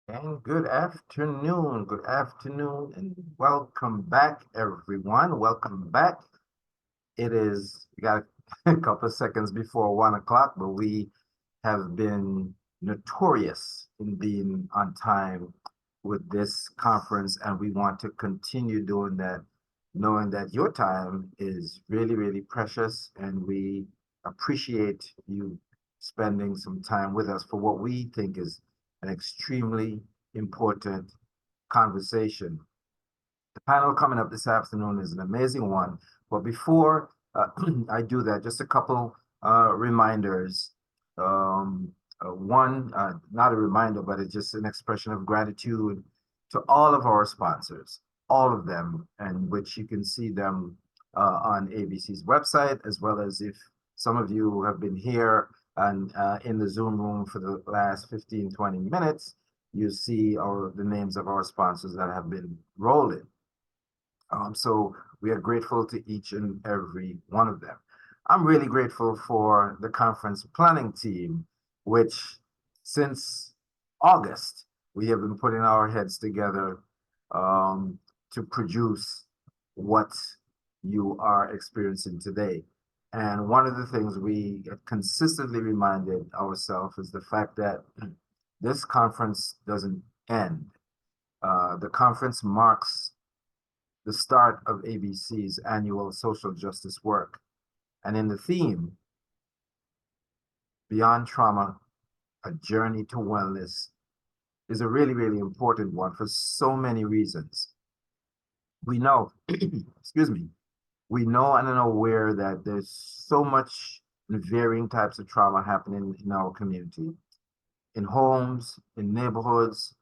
And good afternoon, and welcome back, everyone. Welcome back. We got a couple of seconds before 1 o'clock, but we have been notorious in being on time with this conference, and we want to continue doing that, knowing that your time is really, really precious, and we appreciate you spending some time with us for what we think is an extremely important conversation. The panel coming up this afternoon is an amazing one. But before I do that, just a couple reminders. One, not a reminder, but it's just an expression of gratitude to all of our sponsors, all of them, and which you can see them on ABC's website, as well as if some of you have been here and in the Zoom room for the last 15, 20 minutes, you see the names of our sponsors that have been rolling. So we are grateful to each and every one of them. I'm really grateful for the conference planning team, which since August, we have been putting our heads together to produce what you are experiencing today. And one of the things we have consistently reminded ourselves is the fact that this conference doesn't end. The conference marks the start of ABC's annual social justice work. And in the theme, Beyond Trauma, A Journey to Wellness, is a really, really important one for so many reasons. We know, excuse me, we know and are aware that there's so much varying types of trauma happening in our community, in homes, in neighborhoods,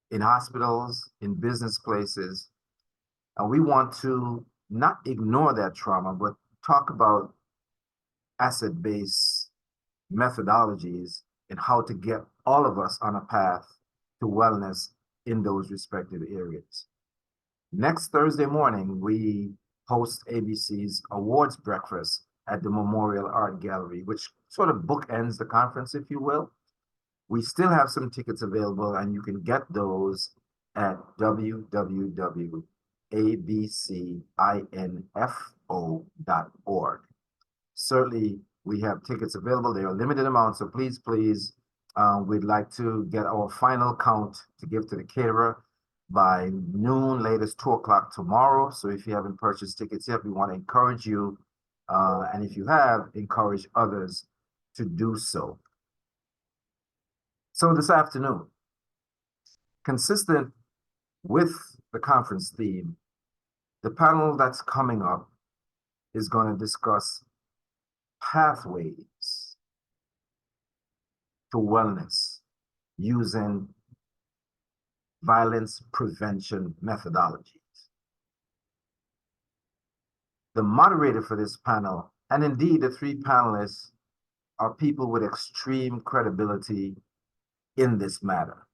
in hospitals, in business places. And we want to not ignore that trauma, but talk about asset-based methodologies and how to get all of us on a path to wellness in those respective areas. Next Thursday morning, we host ABC's awards breakfast at the Memorial Art Gallery, which sort of bookends the conference, if you will. We still have some tickets available, and you can get those at www.abcinfo.org. Certainly, we have tickets available. They are limited amounts, so please, please, we'd like to get our final count to give to the caterer by noon, latest 2 o'clock tomorrow. So if you haven't purchased tickets yet, we want to encourage you, and if you have, encourage others to do so. So this afternoon, consistent with the conference theme, the panel that's coming up is going to discuss pathways to wellness using violence prevention methodologies. The moderator for this panel, and indeed the three panelists, are people with extreme credibility in this matter.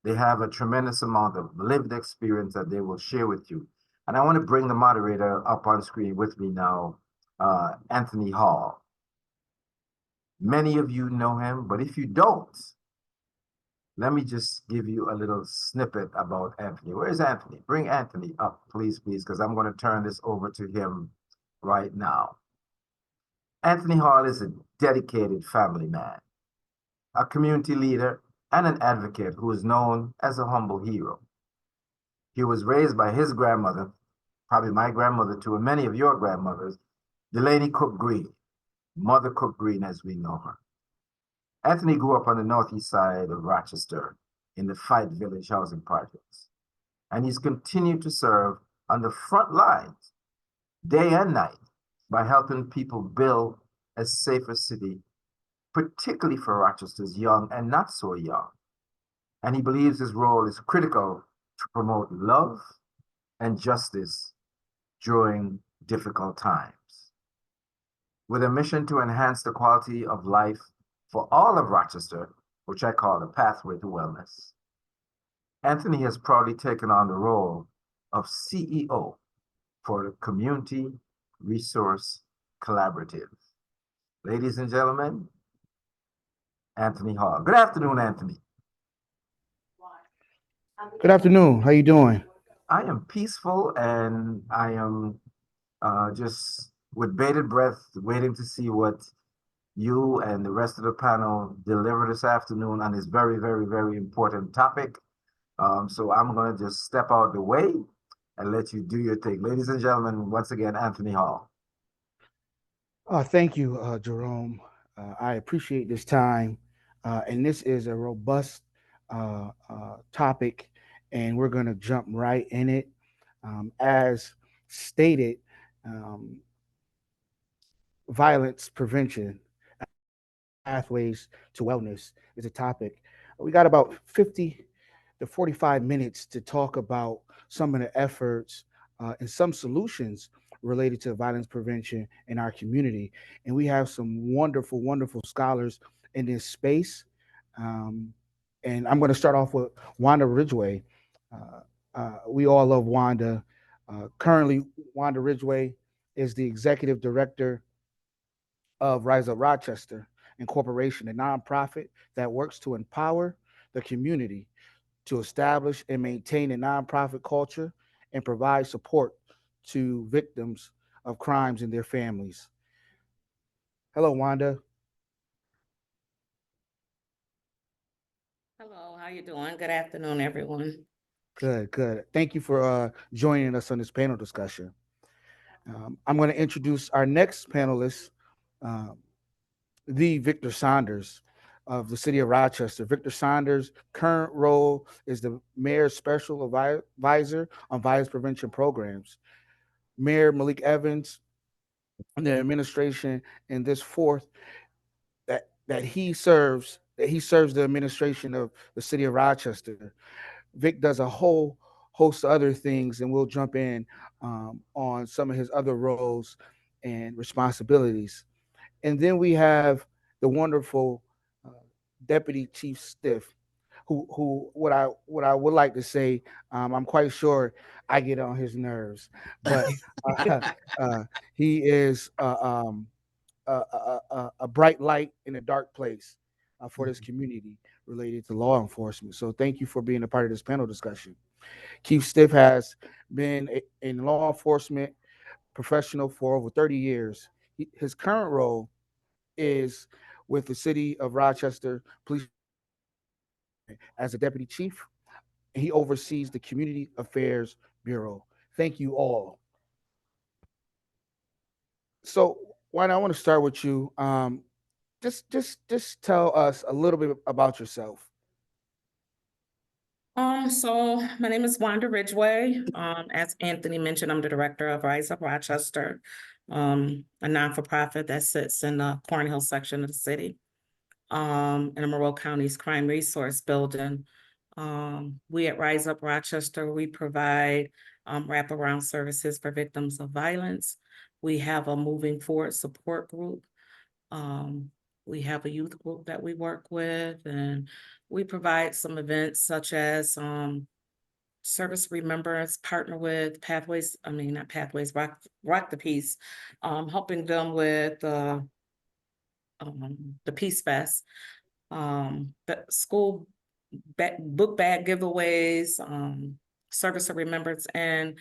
They have a tremendous amount of lived experience that they will share with you. And I want to bring the moderator up on screen with me now, Anthony Hall. Many of you know him, but if you don't, let me just give you a little snippet about Anthony. Where's Anthony? Bring Anthony up, please, please, because I'm going to turn this over to him right now. Anthony Hall is a dedicated family man, a community leader, and an advocate who is known as a humble hero. He was raised by his grandmother, probably my grandmother too, and many of your grandmothers, Delaney Cook Green, Mother Cook Green as we know her. Anthony grew up on the northeast side of Rochester in the Fight Village housing projects, and he's continued to serve on the front lines day and night by helping people build a safer city, particularly for Rochester's young and not so young. And he believes his role is critical to promote love and justice during difficult times. With a mission to enhance the quality of life for all of Rochester, which I call the pathway to wellness, Anthony has proudly taken on the role of CEO for the Community Resource Collaborative. Ladies and gentlemen, Anthony Hall. Good afternoon, Anthony. Good afternoon. How you doing? I am peaceful and I am just with bated breath waiting to see what you and the rest of the panel deliver this afternoon on this very, very, very important topic. So I'm going to just step out the way and let you do your thing. Ladies and gentlemen, once again, Anthony Hall. Thank you, Jerome. I appreciate this time, and this is a robust topic, and we're going to jump right in it. As stated, um, violence prevention pathways to wellness is a topic. We got about 50 to 45 minutes to talk about some of the efforts and some solutions related to violence prevention in our community. And we have some wonderful, wonderful scholars in this space. Um, and I'm going to start off with Wanda Ridgway. We all love Wanda. Currently, Wanda Ridgway is the executive director of Rise Up Rochester Incorporation, a nonprofit that works to empower the community to establish and maintain a nonprofit culture and provide support to victims of crimes and their families. Hello, Wanda. Hello, how you doing? Good afternoon, everyone. Good, good. Thank you for joining us on this panel discussion. I'm going to introduce our next panelist, um, the Victor Saunders of the city of Rochester. Victor Saunders' current role is the mayor's special advisor on violence prevention programs. Mayor Malik Evans and the administration in this fourth that he serves the administration of the city of Rochester. Vic does a whole host of other things, and we'll jump in on some of his other roles and responsibilities. And then we have the wonderful uh, Deputy Chief Stiff, who what I would like to say, I'm quite sure I get on his nerves, but uh, uh, he is a bright light in a dark place for this community related to law enforcement. So thank you for being a part of this panel discussion. Keith Stiff has been in law enforcement professional for over 30 years. His current role is with the city of Rochester Police as a deputy chief. He oversees the Community Affairs Bureau. Thank you all. So, why I want to start with you. Just tell us a little bit about yourself. So my name is Wanda Ridgway. As Anthony mentioned, I'm the director of Rise Up Rochester, a non-for-profit that sits in the Cornhill section of the city, in the Monroe County's Crime Resource Building. We at Rise Up Rochester, we provide wraparound services for victims of violence. We have a moving forward support group. Um, we have a youth group that we work with, and we provide some events such as service remembrance, partner with Pathways, I mean, not Pathways, Rock the Peace, helping them with the Peace Fest, the school book bag giveaways, service of remembrance, and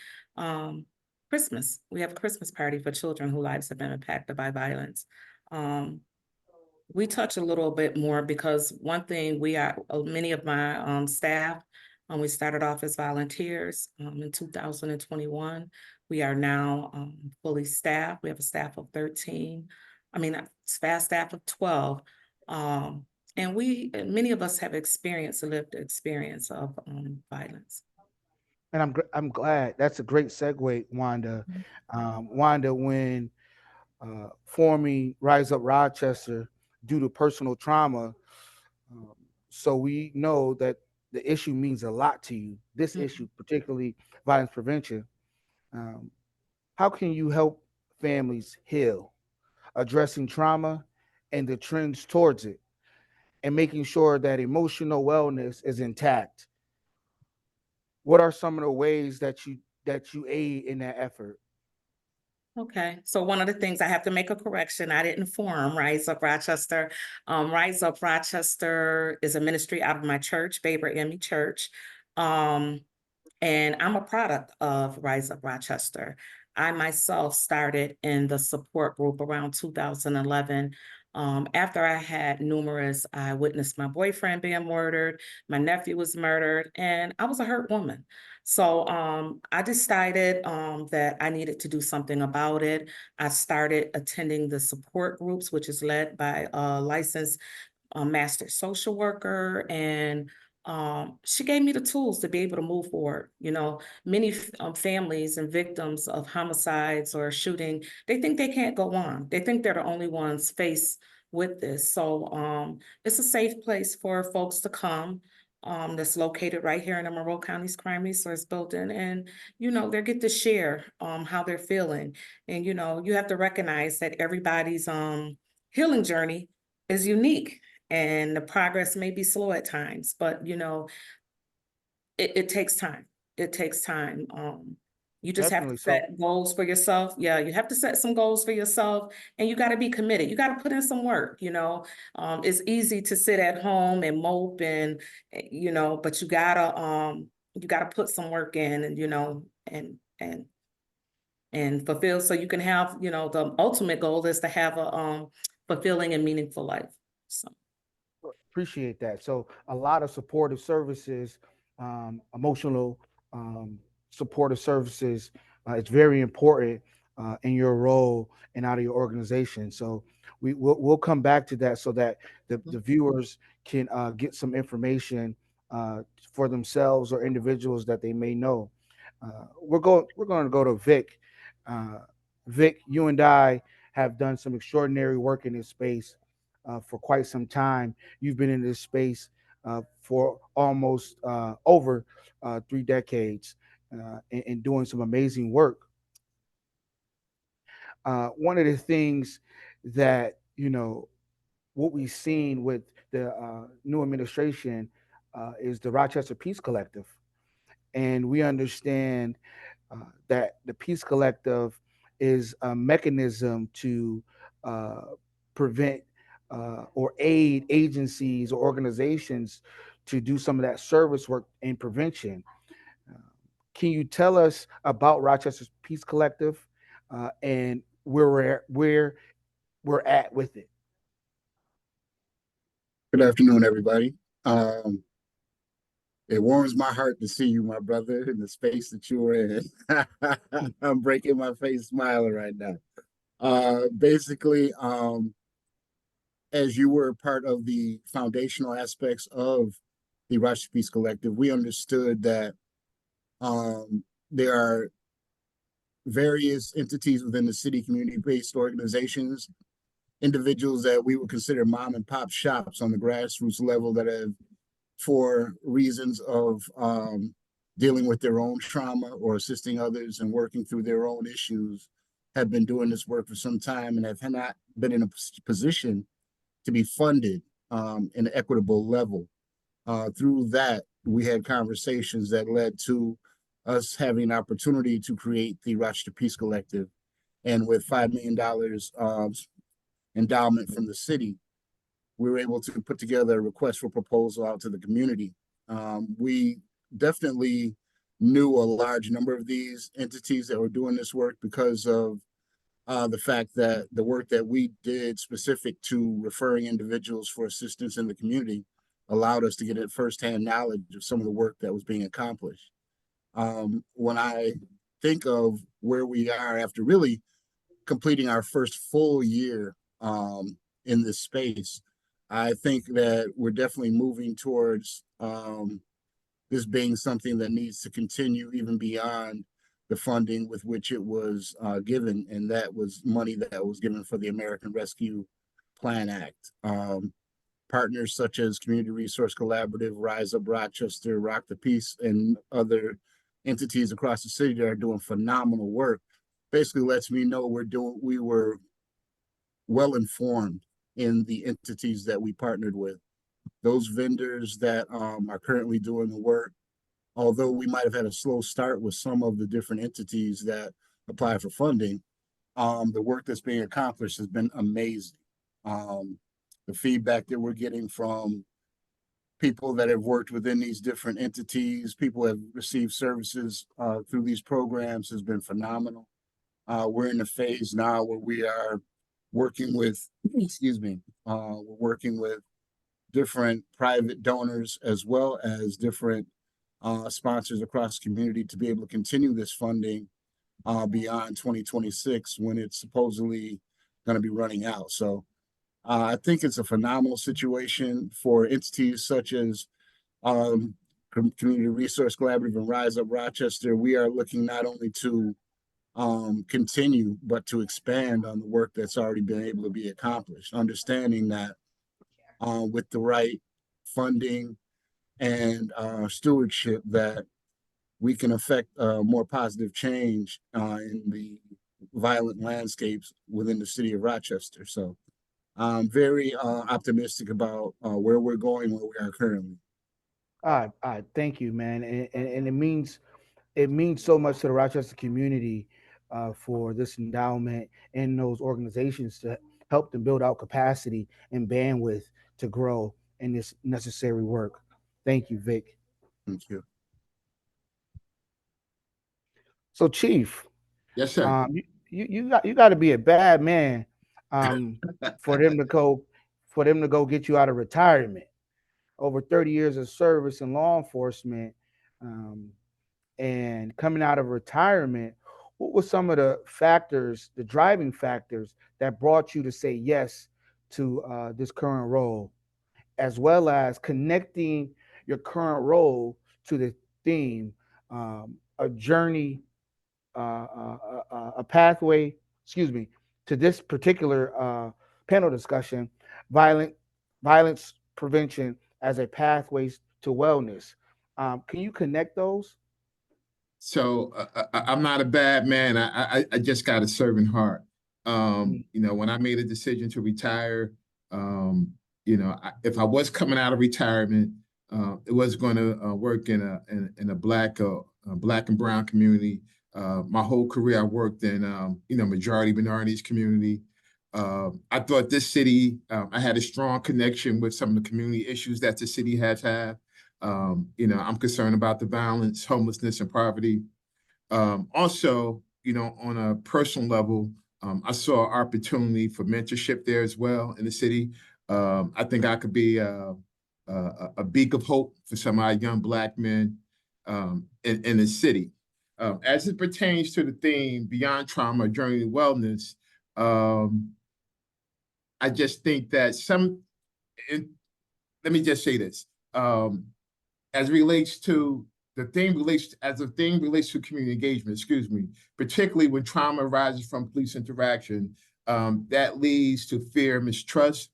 Christmas. We have a Christmas party for children whose lives have been impacted by violence. Um, we touch a little bit more because one thing many of my staff, we started off as volunteers in 2021. We are now fully staffed. We have a staff of 13. I mean, a staff of 12. Um, and many of us have experienced a lived experience of violence. And I'm glad. That's a great segue, Wanda. Wanda, when forming Rise Up Rochester due to personal trauma, um, so we know that the issue means a lot to you. This Mhm. issue, particularly violence prevention. Um, how can you help families heal, addressing trauma and the trends towards it, and making sure that emotional wellness is intact? What are some of the ways that you aid in that effort? Okay, so one of the things I have to make a correction, I didn't form Rise Up Rochester. Rise Up Rochester is a ministry out of my church, Baber Emmy Church. And I'm a product of Rise Up Rochester. I myself started in the support group around 2011. After I had I witnessed my boyfriend being murdered, my nephew was murdered, and I was a hurt woman. So I decided that I needed to do something about it. I started attending the support groups, which is led by a licensed master social worker, and she gave me the tools to be able to move forward. You know, many families and victims of homicides or shooting, they think they can't go on. They think they're the only ones faced with this. So it's a safe place for folks to come. That's located right here in the Monroe County's Crime Resource Building, and you know they get to share how they're feeling, and you know you have to recognize that everybody's healing journey is unique, and the progress may be slow at times, but you know, it takes time. It takes time. You just have to Definitely. So set goals for yourself. Yeah, you have to set some goals for yourself, and you got to be committed. You got to put in some work, you know. It's easy to sit at home and mope and you know, but you gotta put some work in, and you know, and fulfill, so you can have, you know, the ultimate goal is to have a fulfilling and meaningful life. So appreciate that. So a lot of supportive services, emotional supportive services, it's very important in your role and out of your organization. So we'll come back to that so that the viewers can get some information for themselves or individuals that they may know. We're going to go to Vic. Uh, Vic, you and I have done some extraordinary work in this space for quite some time. You've been in this space for almost over 3 decades and doing some amazing work. One of the things that, you know, what we've seen with the new administration is the Rochester Peace Collective. And we understand that the Peace Collective is a mechanism to uh, prevent or aid agencies or organizations to do some of that service work and prevention. Uh, can you tell us about Rochester's Peace Collective and where we're at with it? Good afternoon, everybody. Um, it warms my heart to see you, my brother, in the space that you are in. I'm breaking my face smiling right now. Basically, as you were part of the foundational aspects of the Rochester Peace Collective, we understood that there are various entities within the city, community-based organizations, individuals that we would consider mom and pop shops on the grassroots level that have, for reasons of dealing with their own trauma or assisting others and working through their own issues, have been doing this work for some time and have not been in a position to be funded in an equitable level. Through that, we had conversations that led to us having an opportunity to create the Rochester Peace Collective. And with $5 million endowment from the city, we were able to put together a request for proposal out to the community. We definitely knew a large number of these entities that were doing this work because of the fact that the work that we did specific to referring individuals for assistance in the community allowed us to get a firsthand knowledge of some of the work that was being accomplished. When I think of where we are after really completing our first full year in this space, I think that we're definitely moving towards this being something that needs to continue even beyond the funding with which it was given, and that was money that was given for the American Rescue Plan Act. Partners such as Community Resource Collaborative, Rise Up Rochester, Rock the Peace, and other entities across the city that are doing phenomenal work basically lets me know we were well informed in the entities that we partnered with. Those vendors that are currently doing the work, although we might have had a slow start with some of the different entities that apply for funding, the work that's being accomplished has been amazing. The feedback that we're getting from people that have worked within these different entities, people who have received services through these programs has been phenomenal. We're in a phase now where we are working with, excuse me, we're working with different private donors as well as different sponsors across the community to be able to continue this funding beyond 2026 when it's supposedly going to be running out. So I think it's a phenomenal situation for entities such as Community Resource Collaborative and Rise Up Rochester. We are looking not only to continue, but to expand on the work that's already been able to be accomplished, understanding that with the right funding and stewardship that we can affect more positive change in the violent landscapes within the city of Rochester. So I'm very optimistic about where we're going, where we are currently. All right, thank you, man. And it means so much to the Rochester community for this endowment and those organizations to help them build out capacity and bandwidth to grow in this necessary work. Thank you, Vic. Thank you. So, Chief, Yes, sir. you got to be a bad man for them to go get you out of retirement. Over 30 years of service in law enforcement, and coming out of retirement, what were some of the factors, the driving factors that brought you to say yes to this current role, as well as connecting your current role to the theme, a journey, a pathway, excuse me, to this particular panel discussion, violence prevention as a pathway to wellness. Can you connect those? So I'm not a bad man. I just got a servant heart. You know, when I made a decision to retire, you know, if I was coming out of retirement, it was going to work in a black and brown community. My whole career, I worked in you know, majority minorities community. I thought this city, I had a strong connection with some of the community issues that the city has had. You know, I'm concerned about the violence, homelessness, and poverty. Also, you know, on a personal level, I saw opportunity for mentorship there as well in the city. I think I could be a beacon of hope for some of our young Black men in the city. As it pertains to the theme Beyond Trauma, Journey to Wellness, I just think that let me just say this. As relates to the thing relates to community engagement, excuse me, particularly when trauma arises from police interaction, that leads to fear, mistrust.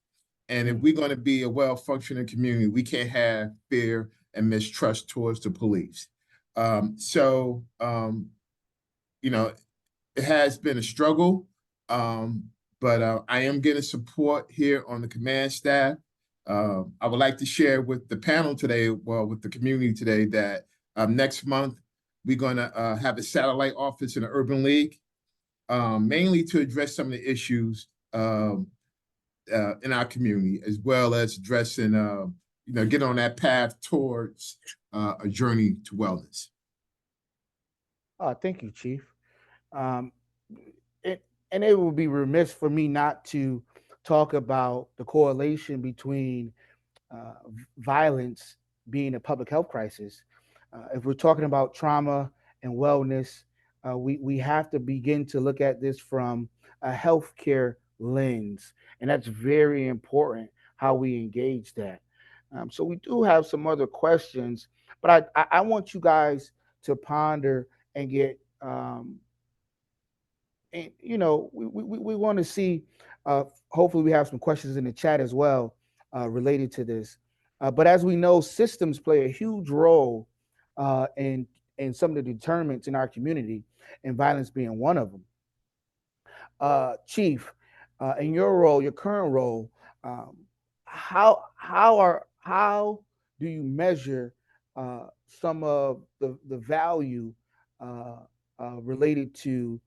And if we're going to be a well-functioning community, we can't have fear and mistrust towards the police. You know, it has been a struggle, but I am getting support here on the command staff. I would like to share with the panel today, well, with the community today, that next month we're going to have a satellite office in the Urban League, mainly to address some of the issues in our community, as well as addressing, you know, get on that path towards a journey to wellness. Thank you, Chief. And it would be remiss for me not to talk about the correlation between violence being a public health crisis. If we're talking about trauma and wellness, we have to begin to look at this from a healthcare lens, and that's very important how we engage that. So we do have some other questions, but I want you guys to ponder and get and you know, we want to see, hopefully we have some questions in the chat as well related to this, but as we know, systems play a huge role in some of the determinants in our community, and violence being one of them. Chief, in your role, your current role, how do you measure some of the value related to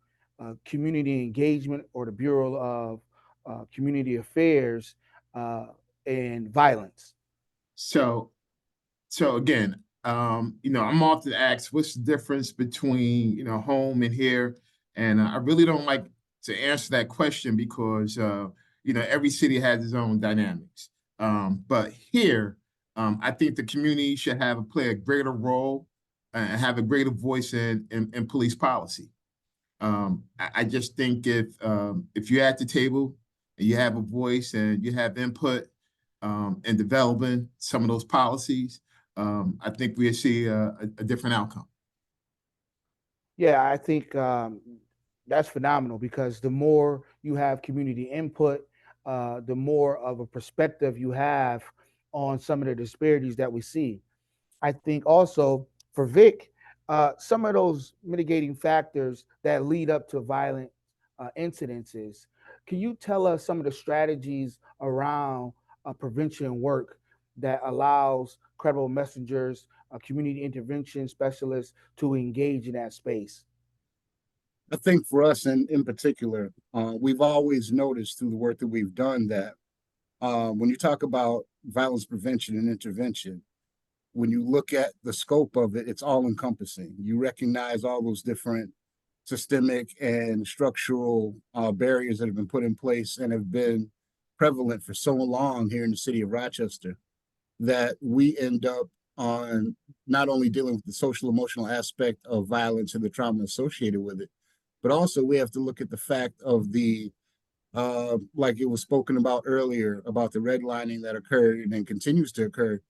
community engagement or the Bureau of Community Affairs and violence? So So again, I'm often asked, what's the difference between, home and here? And I really don't like to answer that question because, every city has its own dynamics. But here, I think the community should play a greater role and have a greater voice in police policy. I just think if you're at the table and you have a voice and you have input in developing some of those policies, I think we'll see a different outcome. Yeah, I think that's phenomenal because the more you have community input, the more of a perspective you have on some of the disparities that we see. I think also for Vic, some of those mitigating factors that lead up to violent incidences. Can you tell us some of the strategies around prevention work that allows credible messengers, community intervention specialists to engage in that space? I think for us in particular, we've always noticed through the work that we've done that when you talk about violence prevention and intervention, when you look at the scope of it, it's all encompassing. You recognize all those different systemic and structural barriers that have been put in place and have been prevalent for so long here in the city of Rochester that we end up on not only dealing with the social emotional aspect of violence and the trauma associated with it, but also we have to look at the fact of the like it was spoken about earlier about the redlining that occurred and continues to occur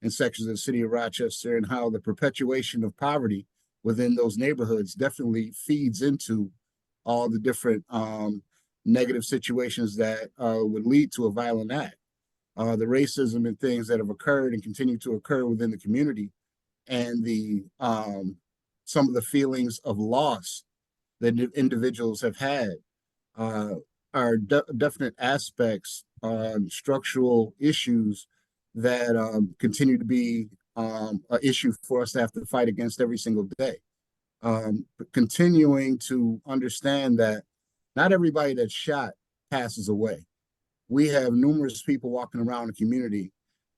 in sections of the city of Rochester, and how the perpetuation of poverty within those neighborhoods definitely feeds into all the different negative situations that would lead to a violent act. The racism and things that have occurred and continue to occur within the community, and the some of the feelings of loss that individuals have had are definite aspects on structural issues that continue to be an issue for us to have to fight against every single day. But continuing to understand that not everybody that's shot passes away. We have numerous people walking around the community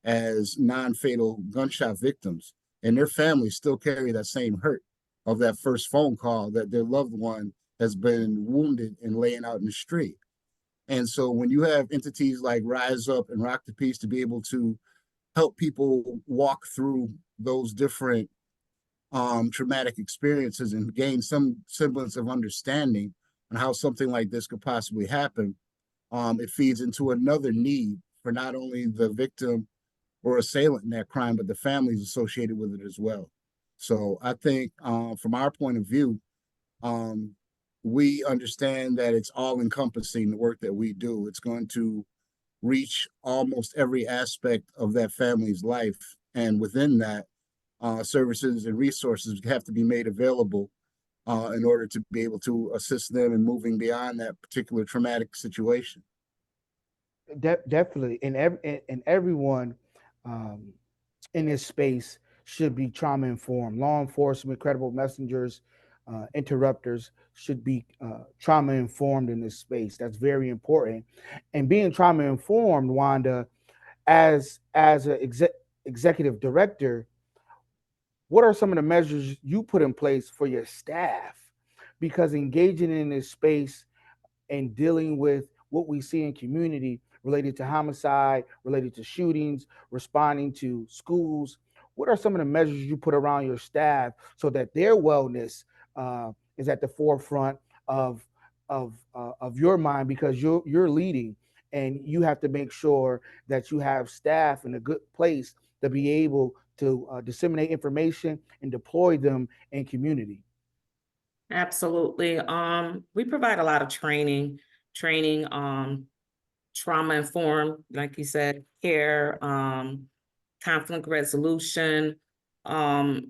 as non-fatal gunshot victims, and their families still carry that same hurt of that first phone call that their loved one has been wounded and laying out in the street. And so when you have entities like Rise Up and Rock the Peace to be able to help people walk through those different traumatic experiences and gain some semblance of understanding on how something like this could possibly happen, it feeds into another need for not only the victim or assailant in that crime, but the families associated with it as well. So I think from our point of view, we understand that it's all encompassing the work that we do. It's going to reach almost every aspect of that family's life. And within that, services and resources have to be made available in order to be able to assist them in moving beyond that particular traumatic situation. Definitely, and everyone in this space should be trauma informed. Law enforcement, credible messengers, interrupters should be trauma informed in this space. That's very important. And being trauma informed, Wanda, as an executive director, what are some of the measures you put in place for your staff? Because engaging in this space and dealing with what we see in community related to homicide, related to shootings, responding to schools, what are some of the measures you put around your staff so that their wellness is at the forefront of your mind, because you're leading and you have to make sure that you have staff in a good place to be able to disseminate information and deploy them in community? Absolutely. We provide a lot of training, trauma informed, like you said, care, conflict resolution, how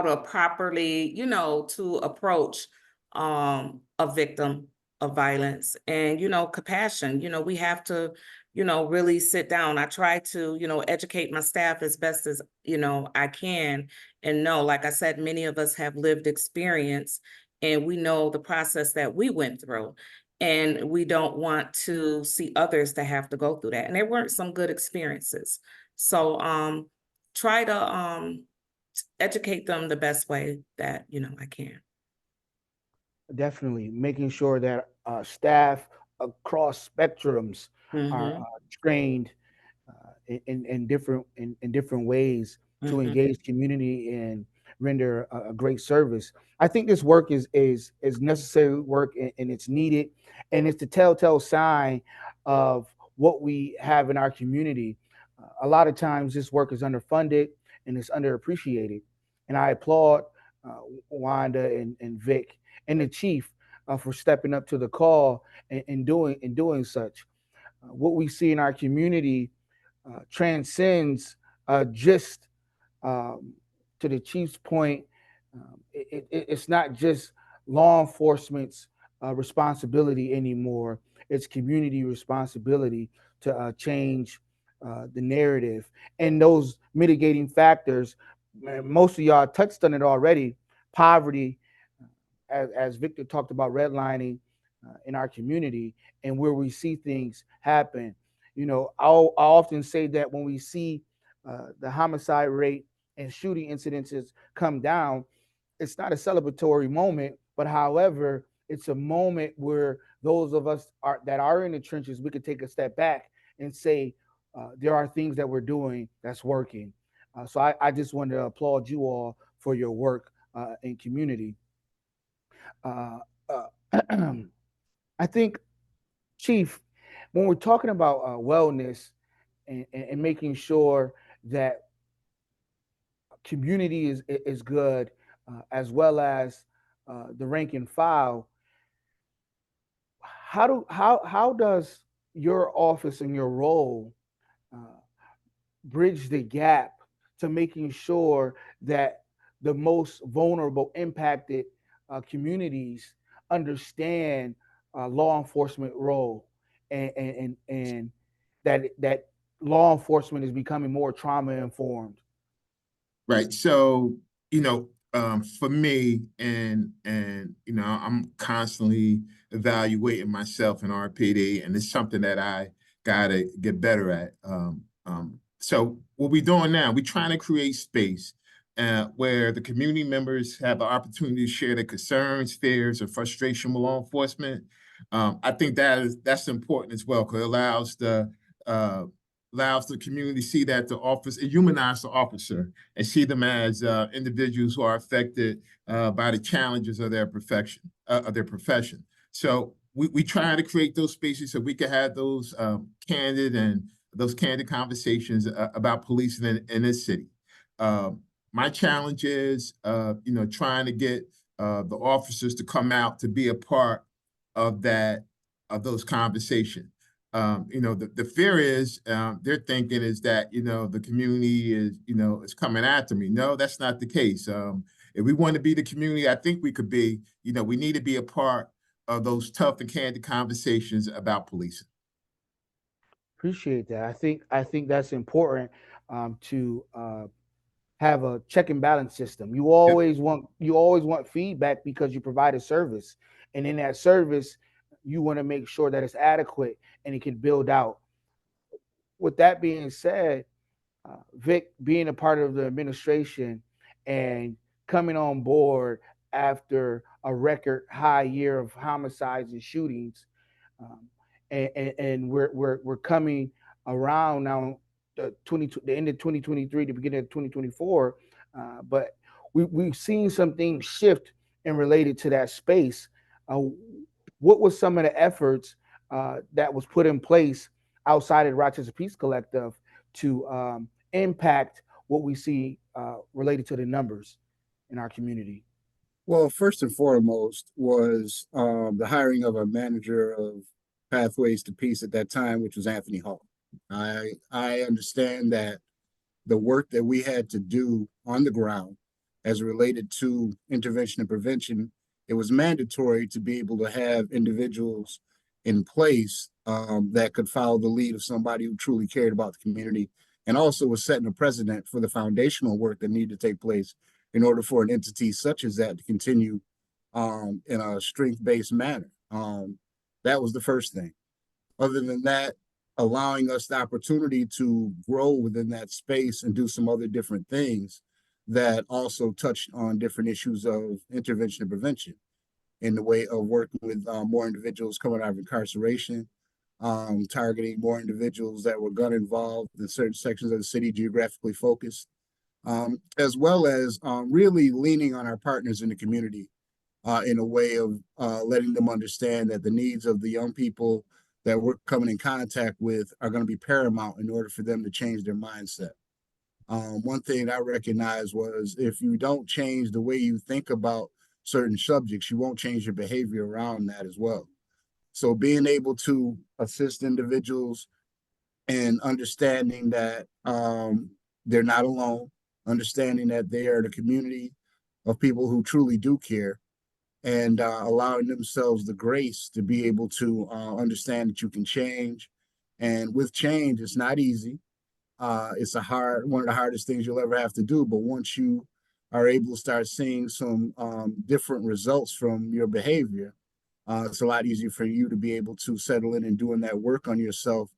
to properly, to approach a victim of violence, and, compassion. We have to, really sit down. I try to, educate my staff as best as, I can, and know, like I said, many of us have lived experience and we know the process that we went through. And we don't want to see others that have to go through that. And there weren't some good experiences. So try to educate them the best way that, I can. Definitely making sure that staff across spectrums are Mhm, trained in different ways to mhm. engage community and render a great service. I think this work is necessary work, and it's needed, and it's the telltale sign of what we have in our community. A lot of times, this work is underfunded and it's underappreciated, and I applaud uh, Wanda and Vic and the chief for stepping up to the call and doing such. What we see in our community transcends just to the chief's point. It's not just law enforcement's responsibility anymore. It's community responsibility to change the narrative and those mitigating factors. Most of y'all touched on it already. Poverty, as Victor talked about, redlining in our community and where we see things happen. I'll often say that when we see the homicide rate and shooting incidences come down, it's not a celebratory moment, but however, it's a moment where those of us that are in the trenches, we could take a step back and say, there are things that we're doing that's working. So I just want to applaud you all for your work in community. Uh, uh, I think, Chief, when we're talking about wellness and making sure that community is good, as well as the rank and file, how does your office and your role uh, bridge the gap to making sure that the most vulnerable, impacted communities understand law enforcement role and that law enforcement is becoming more trauma informed? Right. So, for me, I'm constantly evaluating myself in RPD, and it's something that I gotta get better at. So what we're doing now, we're trying to create space where the community members have the opportunity to share their concerns, fears, or frustration with law enforcement. I think that's important as well, because it uh, allows the community to see that the office, it humanizes the officer and see them as individuals who are affected by the challenges of their profession. So we try to create those spaces so we can have those candid conversations about policing in this city. My challenge is, trying to get the officers to come out to be a part of those conversations. The fear is they're thinking is that, the community is coming after me. No, that's not the case. If we want to be the community, I think we could be, we need to be a part of those tough and candid conversations about policing. Appreciate that. I think that's important to have a check and balance system. Yep. You always want feedback because you provide a service, and in that service, you want to make sure that it's adequate and it can build out. With that being said, Vic, being a part of the administration and coming on board after a record high year of homicides and shootings, um, and we're coming around now, the end of 2023, the beginning of 2024, but we've seen some things shift and related to that space. Uh, what was some of the efforts that was put in place outside of the Rochester Peace Collective to impact what we see related to the numbers in our community? Well, first and foremost was the hiring of a manager of Pathways to Peace at that time, which was Anthony Hall. I understand that the work that we had to do on the ground as related to intervention and prevention, it was mandatory to be able to have individuals in place that could follow the lead of somebody who truly cared about the community, and also was setting a precedent for the foundational work that needed to take place in order for an entity such as that to continue in a strength-based manner. That was the first thing. Other than that, allowing us the opportunity to grow within that space and do some other different things that also touched on different issues of intervention and prevention in the way of working with more individuals coming out of incarceration, targeting more individuals that were gun involved in certain sections of the city, geographically focused, as well as really leaning on our partners in the community in a way of letting them understand that the needs of the young people that we're coming in contact with are going to be paramount in order for them to change their mindset. One thing I recognized was if you don't change the way you think about certain subjects, you won't change your behavior around that as well. So being able to assist individuals and understanding that they're not alone, understanding that they are the community of people who truly do care, and allowing themselves the grace to be able to understand that you can change. And with change, it's not easy. It's one of the hardest things you'll ever have to do. But once you are able to start seeing some different results from your behavior, it's a lot easier for you to be able to settle in and doing that work on yourself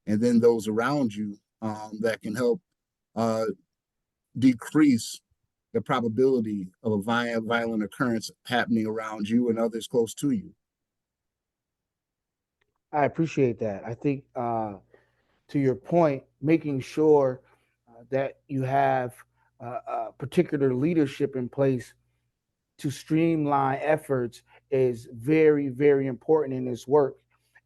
and then those around you that can help decrease the probability of a violent occurrence happening around you and others close to you. I appreciate that. I think to your point, making sure that you have particular leadership in place to streamline efforts is very, very important in this work.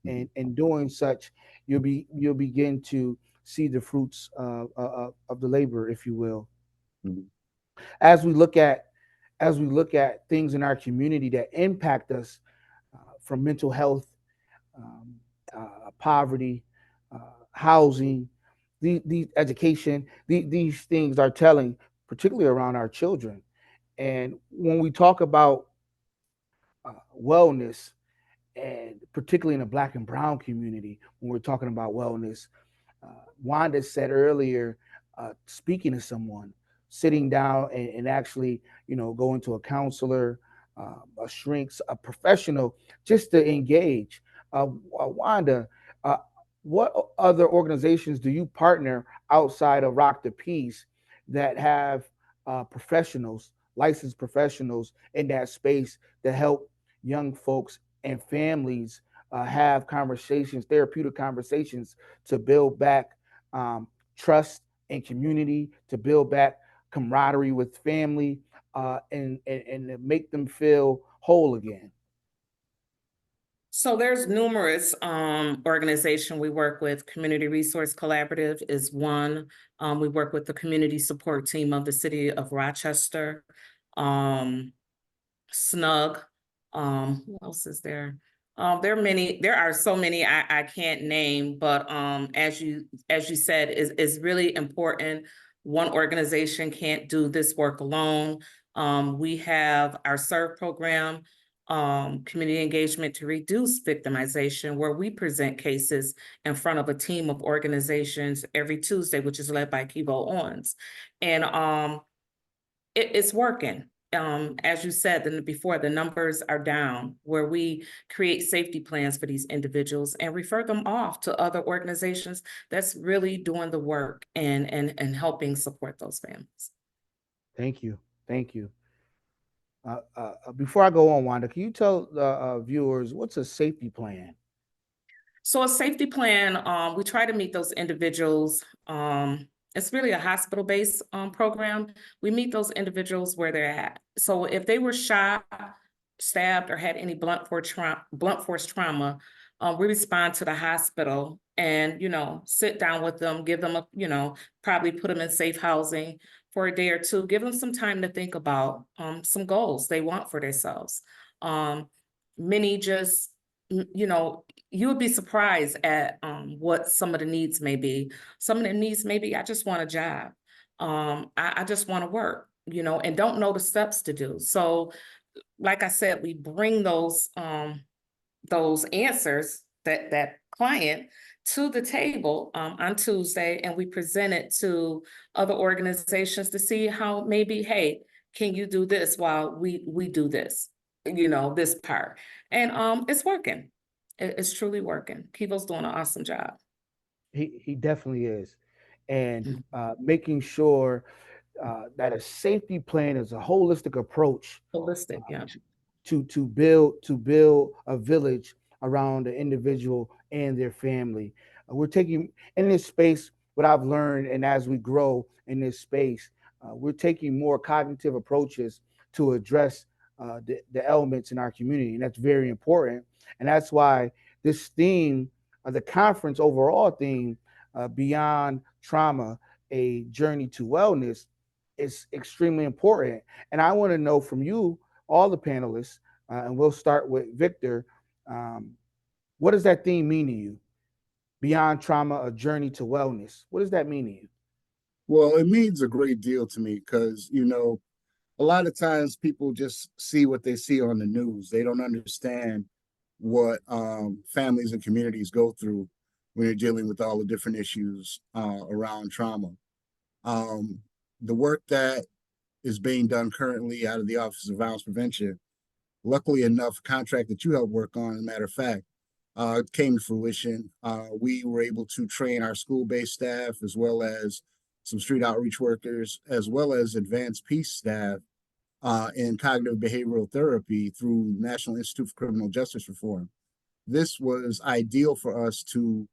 And in doing such, you'll begin to see the fruits of the labor, if you will. Mhm. As we look at things in our community that impact us, from mental health, poverty, housing, the education, these things are telling, particularly around our children. And when we talk about wellness, and particularly in the Black and Brown community, when we're talking about wellness, Wanda said earlier, speaking to someone, sitting down and actually, going to a counselor, a shrinks, a professional, just to engage. Wanda, what other organizations do you partner outside of Rock the Peace that have professionals, licensed professionals in that space to help young folks and families have conversations, therapeutic conversations, to build back trust and community, to build back camaraderie with family, and to make them feel whole again? So there's numerous organizations we work with. Community Resource Collaborative is one. We work with the community support team of the city of Rochester. SNUG. Who else is there? There are so many I can't name, but as you said, is really important. One organization can't do this work alone. We have our SERVE program, community engagement to reduce victimization, where we present cases in front of a team of organizations every Tuesday, which is led by Kibo Owens. And it's working. As you said before, the numbers are down, where we create safety plans for these individuals and refer them off to other organizations that's really doing the work and helping support those families. Thank you. Thank you. Before I go on, Wanda, can you tell the viewers what's a safety plan? So a safety plan, we try to meet those individuals. It's really a hospital-based program. We meet those individuals where they're at. So if they were shot, stabbed, or had any blunt force trauma, we respond to the hospital and, sit down with them, give them probably put them in safe housing for a day or two, give them some time to think about some goals they want for themselves. Many just, you would be surprised at what some of the needs may be. Some of the needs may be, I just want a job. I just want to work, and don't know the steps to do. So, like I said, we bring those answers, that client, to the table on Tuesday, and we present it to other organizations to see how maybe, hey, can you do this while we do this, this part? And it's working. it's truly working. Kivo's doing an awesome job. He definitely is, and Mhm. making sure that a safety plan is a holistic approach Holistic, yeah. to build a village around the individual and their family. We're taking in this space what I've learned, and as we grow in this space, we're taking more cognitive approaches to address the elements in our community, and that's very important. And that's why this theme, the conference overall theme, beyond trauma, a journey to wellness, is extremely important. And I want to know from you, all the panelists, and we'll start with Victor. Um, what does that theme mean to you? Beyond trauma, a journey to wellness. What does that mean to you? Well, it means a great deal to me because, a lot of times people just see what they see on the news. They don't understand what families and communities go through when you're dealing with all the different issues around trauma. Um, the work that is being done currently out of the Office of Violence Prevention, luckily enough, contract that you helped work on, as a matter of fact, came to fruition. We were able to train our school-based staff as well as some street outreach workers, as well as advanced peace staff in cognitive behavioral therapy through National Institute for Criminal Justice Reform. This was ideal for us to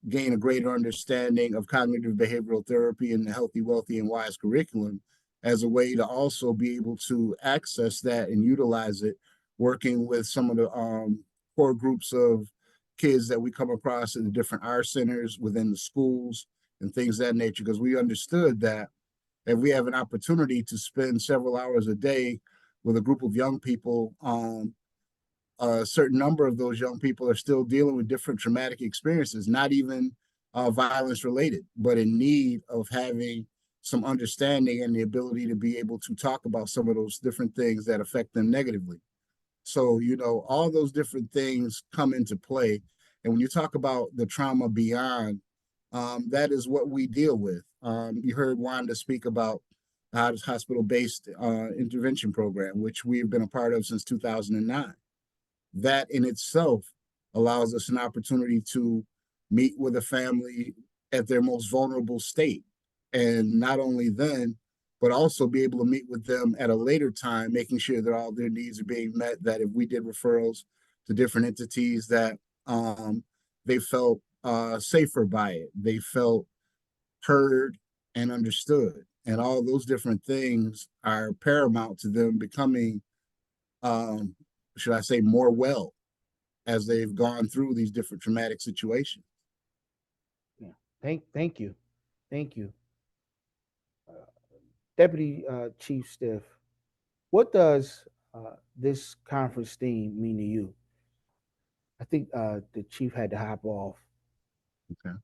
gain a greater understanding of cognitive behavioral therapy and the healthy, wealthy, and wise curriculum as a way to also be able to access that and utilize it, working with some of the core groups of kids that we come across in the different art centers within the schools and things of that nature, because we understood that if we have an opportunity to spend several hours a day with a group of young people, a certain number of those young people are still dealing with different traumatic experiences, not even violence related, but in need of having some understanding and the ability to be able to talk about some of those different things that affect them negatively. So, all those different things come into play. And when you talk about the trauma beyond, that is what we deal with. You heard Wanda speak about the hospital-based intervention program, which we've been a part of since 2009. That in itself allows us an opportunity to meet with a family at their most vulnerable state. And not only then, but also be able to meet with them at a later time, making sure that all their needs are being met, that if we did referrals to different entities, that they felt safer by it. They felt heard and understood. And all those different things are paramount to them becoming, should I say, more well as they've gone through these different traumatic situations. Yeah. Thank you. Thank you. Deputy Chief Stiff, what does this conference theme mean to you? I think the chief had to hop off. Okay.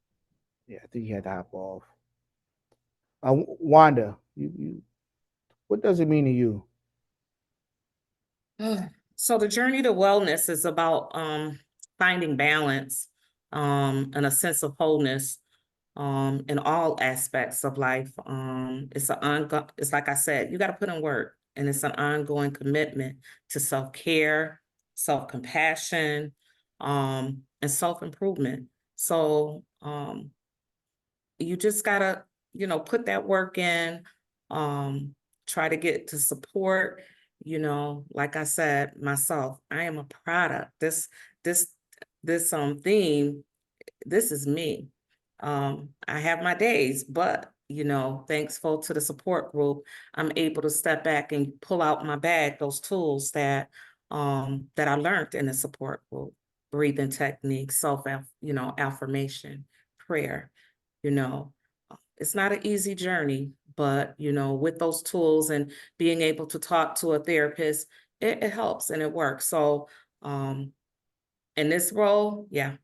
Yeah, I think he had to hop off. Wanda, what does it mean to you? So the journey to wellness is about finding balance and a sense of wholeness in all aspects of life. It's like I said, you got to put in work, and it's an ongoing commitment to self-care, self-compassion, and self-improvement. So you just gotta, put that work in, try to get to support, like I said, myself, I am a product. This theme, this is me. I have my days, but thankful to the support group, I'm able to step back and pull out my bag, those tools that I learned in the support group, breathing techniques, affirmation, prayer. It's not an easy journey, but with those tools and being able to talk to a therapist, it helps and it works. So in this role, yeah,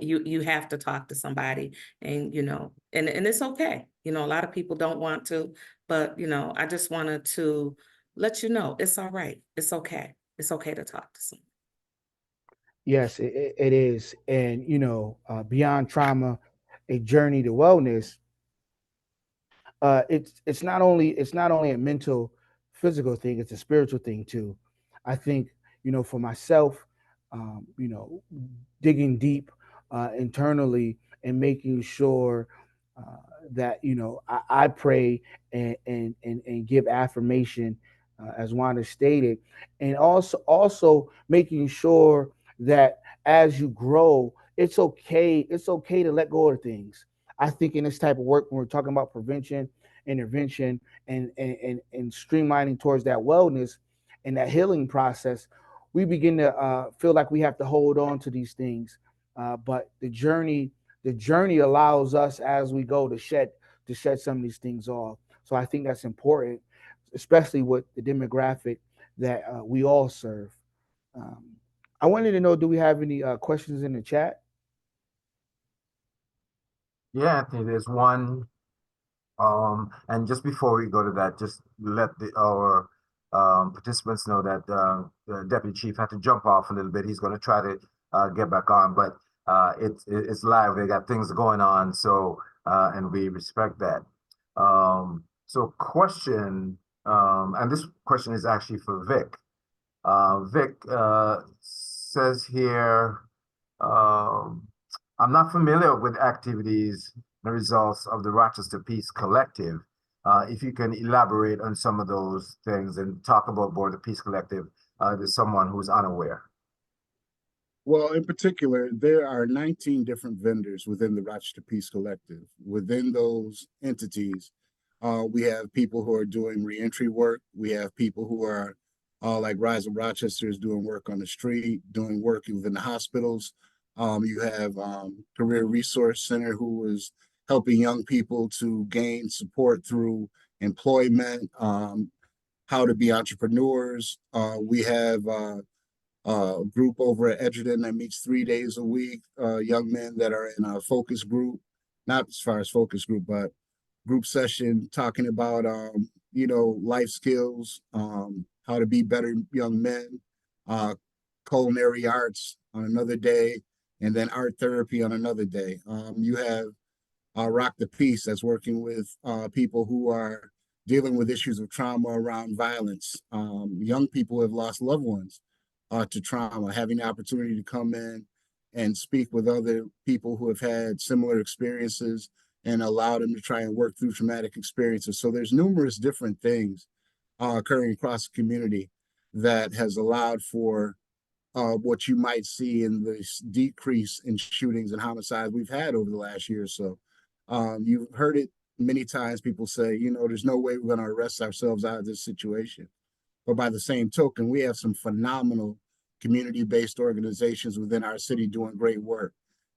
you have to talk to somebody, and and it's okay. A lot of people don't want to, but I just wanted to let you know it's all right. It's okay. It's okay to talk to someone. Yes, it is. And, beyond trauma, a journey to wellness, it's not only a mental, physical thing, it's a spiritual thing too. I think, for myself, you know, digging deep internally and making sure that, you know, I pray and give affirmation, as Wanda stated, and also making sure that as you grow, it's okay to let go of things. I think in this type of work, when we're talking about prevention, intervention, and streamlining towards that wellness and that healing process, we begin to feel like we have to hold on to these things. But the journey allows us as we go to shed some of these things off. So I think that's important, especially with the demographic that we all serve. Um, I wanted to know, do we have any questions in the chat? Yeah, Anthony, there's one. And just before we go to that, just let our participants know that the deputy chief had to jump off a little bit. He's going to try to get back on, but it's live. They got things going on, so and we respect that. So question, and this question is actually for Vic. Vic says here, I'm not familiar with activities and results of the Rochester Peace Collective. If you can elaborate on some of those things and talk about Board of Peace Collective to someone who's unaware. Well, in particular, there are 19 different vendors within the Rochester Peace Collective. Within those entities, we have people who are doing reentry work. We have people who are like Rise of Rochester is doing work on the street, doing work within the hospitals. You have Career Resource Center, who is helping young people to gain support through employment, how to be entrepreneurs. We have group over at Edgerton that meets 3 days a week, young men that are in a focus group, not as far as focus group, but group session talking about, you know, life skills, how to be better young men, culinary arts on another day, and then art therapy on another day. You have Rock the Peace that's working with people who are dealing with issues of trauma around violence. Young people who have lost loved ones to trauma, having the opportunity to come in and speak with other people who have had similar experiences and allow them to try and work through traumatic experiences. So there's numerous different things occurring across the community that has allowed for what you might see in this decrease in shootings and homicides we've had over the last year or so. You've heard it many times, people say, you know, there's no way we're going to arrest ourselves out of this situation. But by the same token, we have some phenomenal community-based organizations within our city doing great work.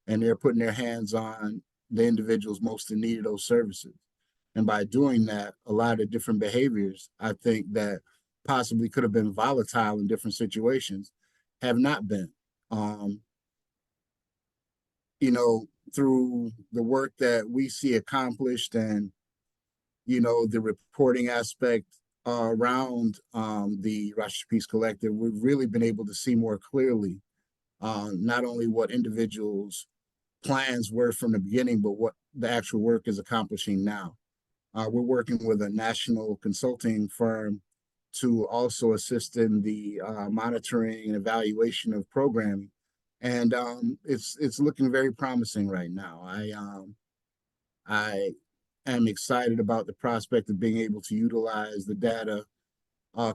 And they're putting their hands on the individuals most in need of those services. And by doing that, a lot of different behaviors, I think that possibly could have been volatile in different situations, have not been. You know, through the work that we see accomplished and, you know, the reporting aspect around the Rochester Peace Collective, we've really been able to see more clearly not only what individuals' plans were from the beginning, but what the actual work is accomplishing now. We're working with a national consulting firm to also assist in the monitoring and evaluation of programming, and it's looking very promising right now. I am excited about the prospect of being able to utilize the data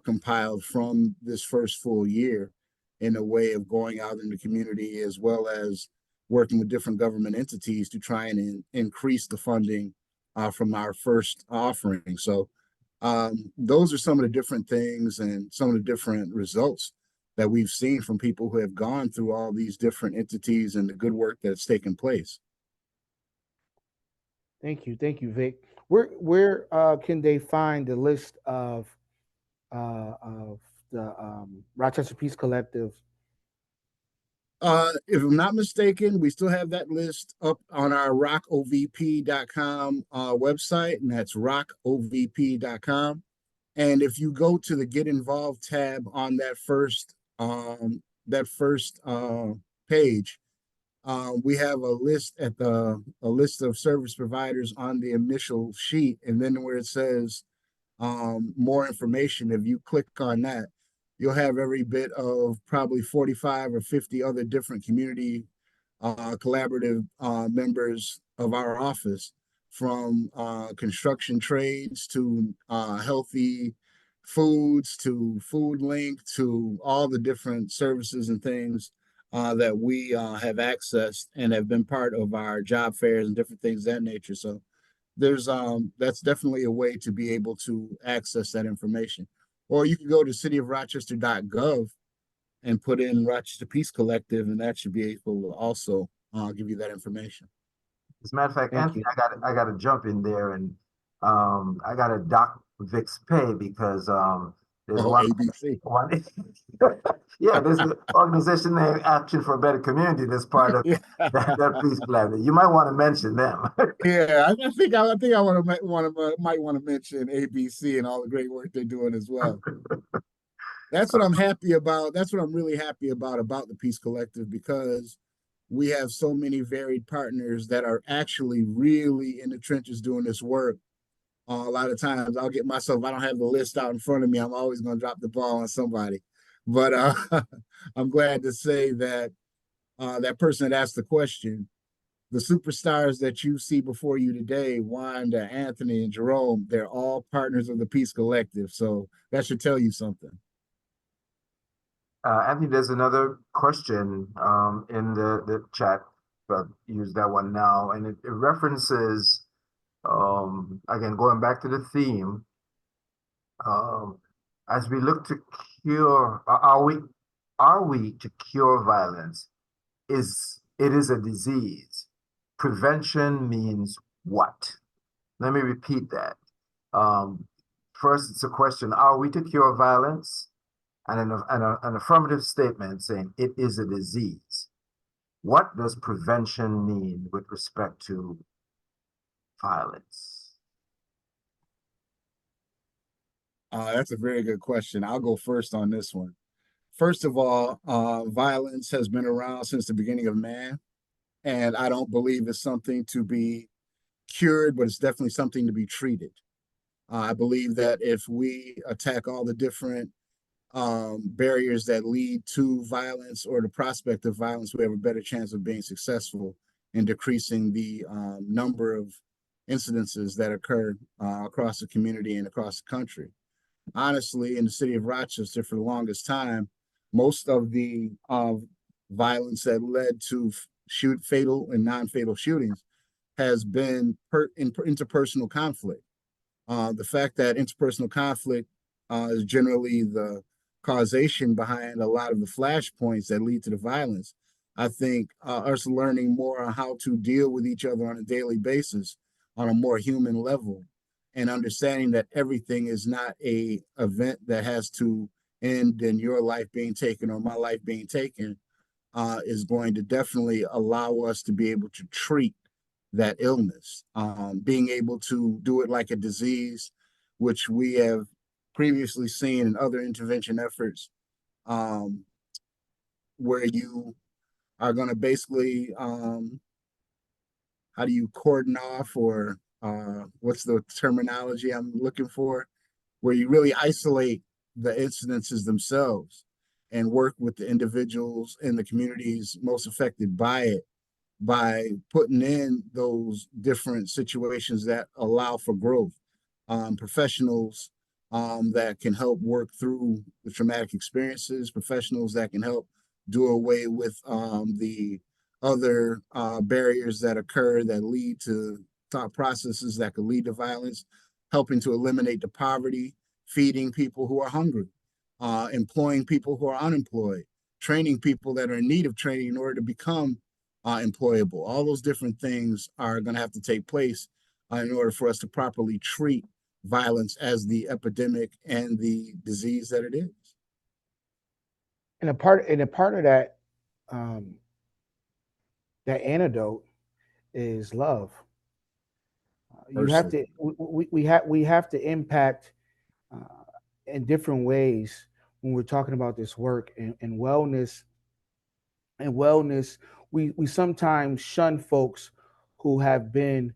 compiled from this first full year in a way of going out in the community, as well as working with different government entities to try and increase the funding from our first offering. So those are some of the different things and some of the different results that we've seen from people who have gone through all these different entities and the good work that's taken place. Thank you, Vic. Where can they find the list of the Rochester Peace Collective? If I'm not mistaken, we still have that list up on our rockovp.com website, and that's rockovp.com. And if you go to the Get Involved tab on that first page, we have a list of service providers on the initial sheet, and then where it says more information, if you click on that, you'll have every bit of probably 45 or 50 other different community collaborative members of our office, from construction trades to healthy foods to Food Link to all the different services and things that we have accessed and have been part of our job fairs and different things of that nature. So there's that's definitely a way to be able to access that information. Or you can go to cityofrochester.gov and put in Rochester Peace Collective, and that should be able to also give you that information. As a matter of fact, Thank Anthony, you. I gotta jump in there and I gotta dock Vic's pay because there's Oh, one ABC. one yeah, there's an organization named Action for a Better Community that's part of Yeah, that Peace Collaborative. You might want to mention them. yeah. I think I might want to mention ABC and all the great work they're doing as well. That's what I'm happy about. That's what I'm really happy about the Peace Collective, because we have so many varied partners that are actually really in the trenches doing this work. A lot of times I'll get myself, I don't have the list out in front of me. I'm always going to drop the ball on somebody. But I'm glad to say that that person that asked the question, the superstars that you see before you today, Wanda, Anthony, and Jerome, they're all partners of the Peace Collective. So that should tell you something. Anthony, there's another question in the chat, but use that one now, and it references again going back to the theme. As we look to cure, are we to cure violence? It is a disease. Prevention means what? Let me repeat that. First, it's a question: are we to cure violence? And an affirmative statement saying it is a disease. What does prevention mean with respect to violence? That's a very good question. I'll go first on this one. First of all, violence has been around since the beginning of man, and I don't believe it's something to be cured, but it's definitely something to be treated. I believe that if we attack all the different barriers that lead to violence or the prospect of violence, we have a better chance of being successful in decreasing the number of incidences that occur across the community and across the country. Honestly, in the city of Rochester, for the longest time, most of the violence that led to fatal and non-fatal shootings has been interpersonal conflict. The fact that interpersonal conflict is generally the causation behind a lot of the flashpoints that lead to the violence. I think us learning more on how to deal with each other on a daily basis on a more human level, and understanding that everything is not a event that has to end in your life being taken or my life being taken, is going to definitely allow us to be able to treat that illness. Being able to do it like a disease, which we have previously seen in other intervention efforts, where you are going to basically, how do you cordon off, or what's the terminology I'm looking for, where you really isolate the incidences themselves and work with the individuals in the communities most affected by it, by putting in those different situations that allow for growth. Professionals that can help work through the traumatic experiences, professionals that can help do away with the other barriers that occur that lead to thought processes that could lead to violence, helping to eliminate the poverty, feeding people who are hungry, employing people who are unemployed, training people that are in need of training in order to become employable. All those different things are going to have to take place in order for us to properly treat violence as the epidemic and the disease that it is. And a part of that that antidote is love. You have to we have to impact in different ways when we're talking about this work and wellness. And wellness, we sometimes shun folks who have been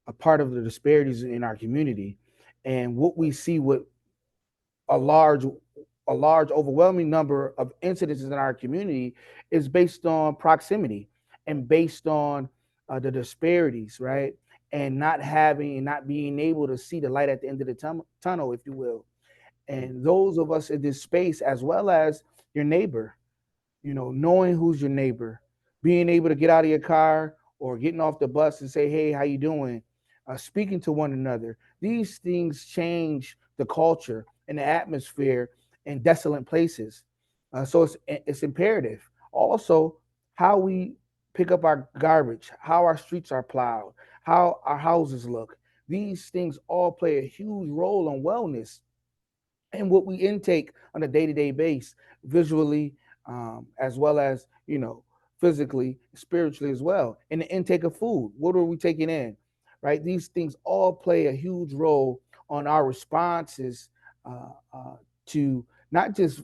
a part of the disparities in our community. And what we see, what a large overwhelming number of incidences in our community is based on proximity and based on the disparities, right? And not being able to see the light at the end of the tunnel, if you will. And those of us in this space, as well as your neighbor, knowing who's your neighbor, being able to get out of your car or getting off the bus and say, "Hey, how you doing?" Speaking to one another. These things change the culture and the atmosphere in desolate places. So it's imperative. Also, how we pick up our garbage, how our streets are plowed, how our houses look. These things all play a huge role on wellness and what we intake on a day-to-day base, visually, as well as physically, spiritually as well. And the intake of food. What are we taking in? Right? These things all play a huge role on our responses to not just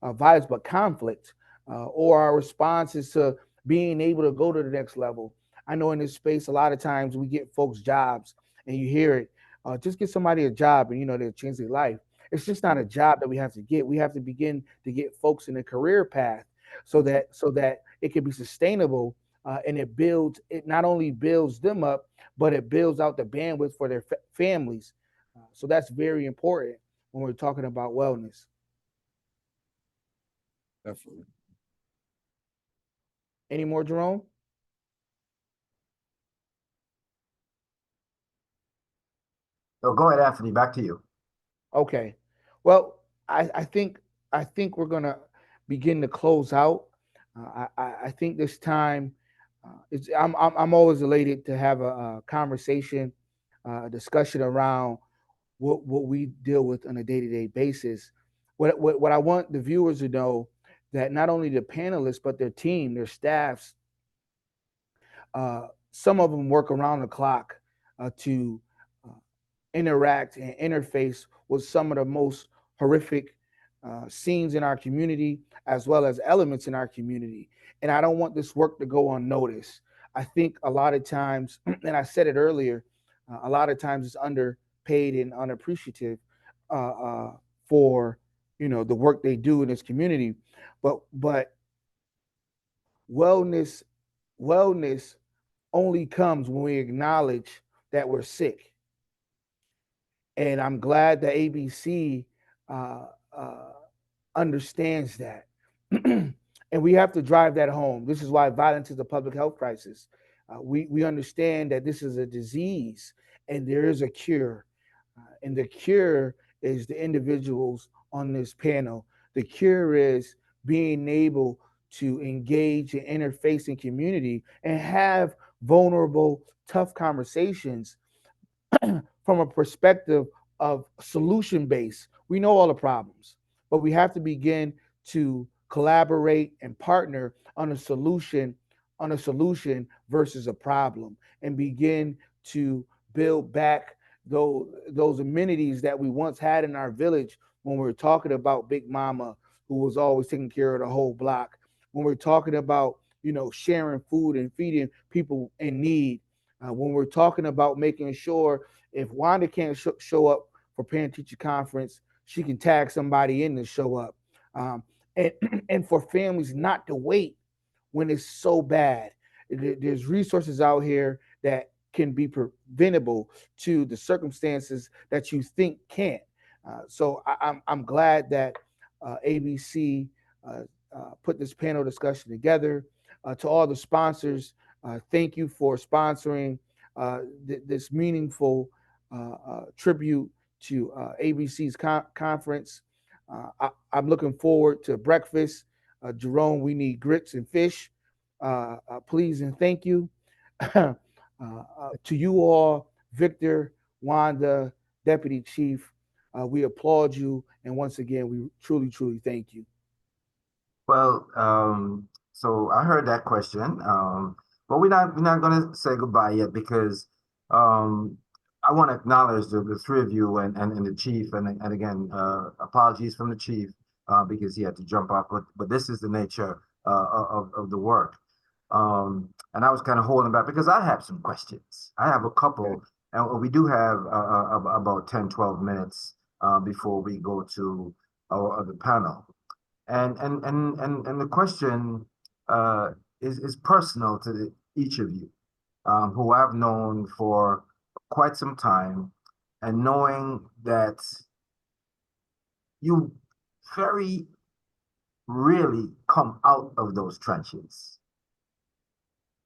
violence, but conflict, or our responses to being able to go to the next level. I know in this space, a lot of times we get folks jobs, and you hear it. Just get somebody a job, and they'll change their life. It's just not a job that we have to get. We have to begin to get folks in a career path so that it can be sustainable, and it not only builds them up, but it builds out the bandwidth for their families. So that's very important when we're talking about wellness. Definitely. Any more, Jerome? So go ahead, Anthony, back to you. Okay. Well, I think we're gonna begin to close out. I think this time, I'm always elated to have a conversation, a discussion around what we deal with on a day-to-day basis. What I want the viewers to know, that not only the panelists but their team, their staffs, some of them work around the clock to interact and interface with some of the most horrific scenes in our community, as well as elements in our community. And I don't want this work to go unnoticed. I think a lot of times, and I said it earlier, a lot of times it's underpaid and unappreciative for the work they do in this community. But wellness only comes when we acknowledge that we're sick. And I'm glad that ABC understands that. And we have to drive that home. This is why violence is a public health crisis. We understand that this is a disease and there is a cure. And the cure is the individuals on this panel. The cure is being able to engage and interface in community and have vulnerable, tough conversations from a perspective of solution based. We know all the problems, but we have to begin to collaborate and partner on a solution versus a problem, and begin to build back those amenities that we once had in our village, when we were talking about Big Mama, who was always taking care of the whole block, when we're talking about sharing food and feeding people in need, when we're talking about making sure if Wanda can't show up for parent-teacher conference, she can tag somebody in to show up, and for families not to wait when it's so bad. There's resources out here that can be preventable to the circumstances that you think can't. So I'm glad that ABC put this panel discussion together. To all the sponsors, thank you for sponsoring this meaningful tribute to ABC's conference. I'm looking forward to breakfast. Jerome, we need grits and fish. Please and thank you. To you all, Victor, Wanda, Deputy Chief, we applaud you. And once again, we truly, truly thank you. Well, so I heard that question, but we're not going to say goodbye yet, because I want to acknowledge the three of you and the chief, and again, apologies from the chief because he had to jump off, but this is the nature of the work. And I was kind of holding back because I have some questions. I have a couple, and we do have about 10, 12 minutes before we go to our other panel. And the question is personal to each of you, who I've known for quite some time, and knowing that you very really come out of those trenches.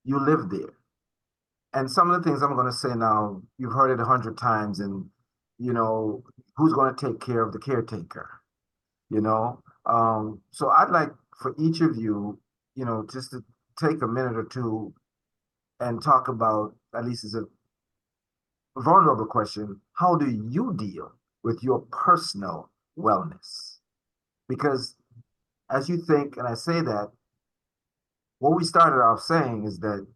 You live there. And some of the things I'm going to say now, you've heard it 100 times, and, you know, who's going to take care of the caretaker, you know? So I'd like for each of you, you know, just to take a minute or two and talk about, at least as a vulnerable question, how do you deal with your personal wellness? Because as you think, and I say that, what we started off saying is that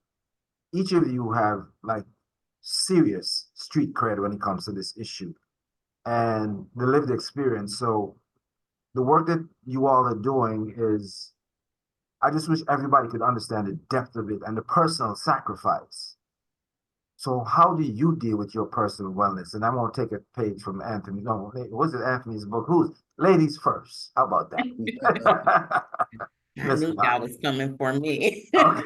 each of you have like serious street cred when it comes to this issue and the lived experience. So the work that you all are doing is, I just wish everybody could understand the depth of it and the personal sacrifice. So how do you deal with your personal wellness? And I won't take a page from Anthony. No, was it Anthony's book? Who's ladies first? How about that? I knew y'all was coming for me. Okay.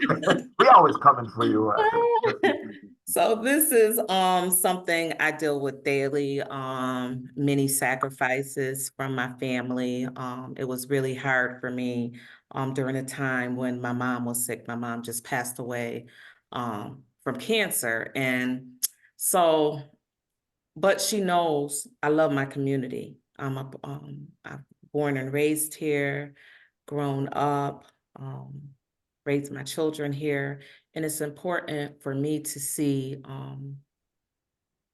We always coming for you. So this is something I deal with daily, many sacrifices from my family. It was really hard for me during a time when my mom was sick. My mom just passed away from cancer. And so, but she knows I love my community. I'm born and raised here, grown up, raised my children here. And it's important for me to see,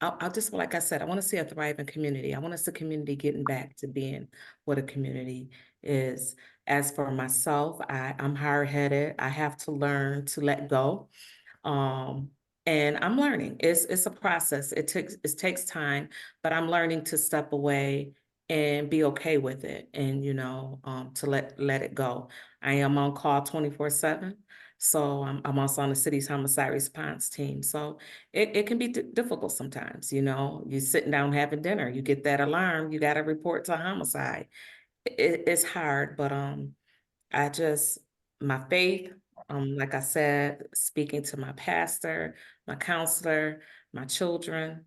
I'll just, like I said, I want to see a thriving community. I want to see community getting back to being what a community is. As for myself, I'm hard-headed. I have to learn to let go. And I'm learning. It's a process. It takes time, but I'm learning to step away and be okay with it, and to let it go. I am on call 24/7. So I'm also on the city's homicide response team. So it can be difficult sometimes. You're sitting down having dinner, you get that alarm, you got to report to homicide. It's hard, but my faith, like I said, speaking to my pastor, my counselor, my children,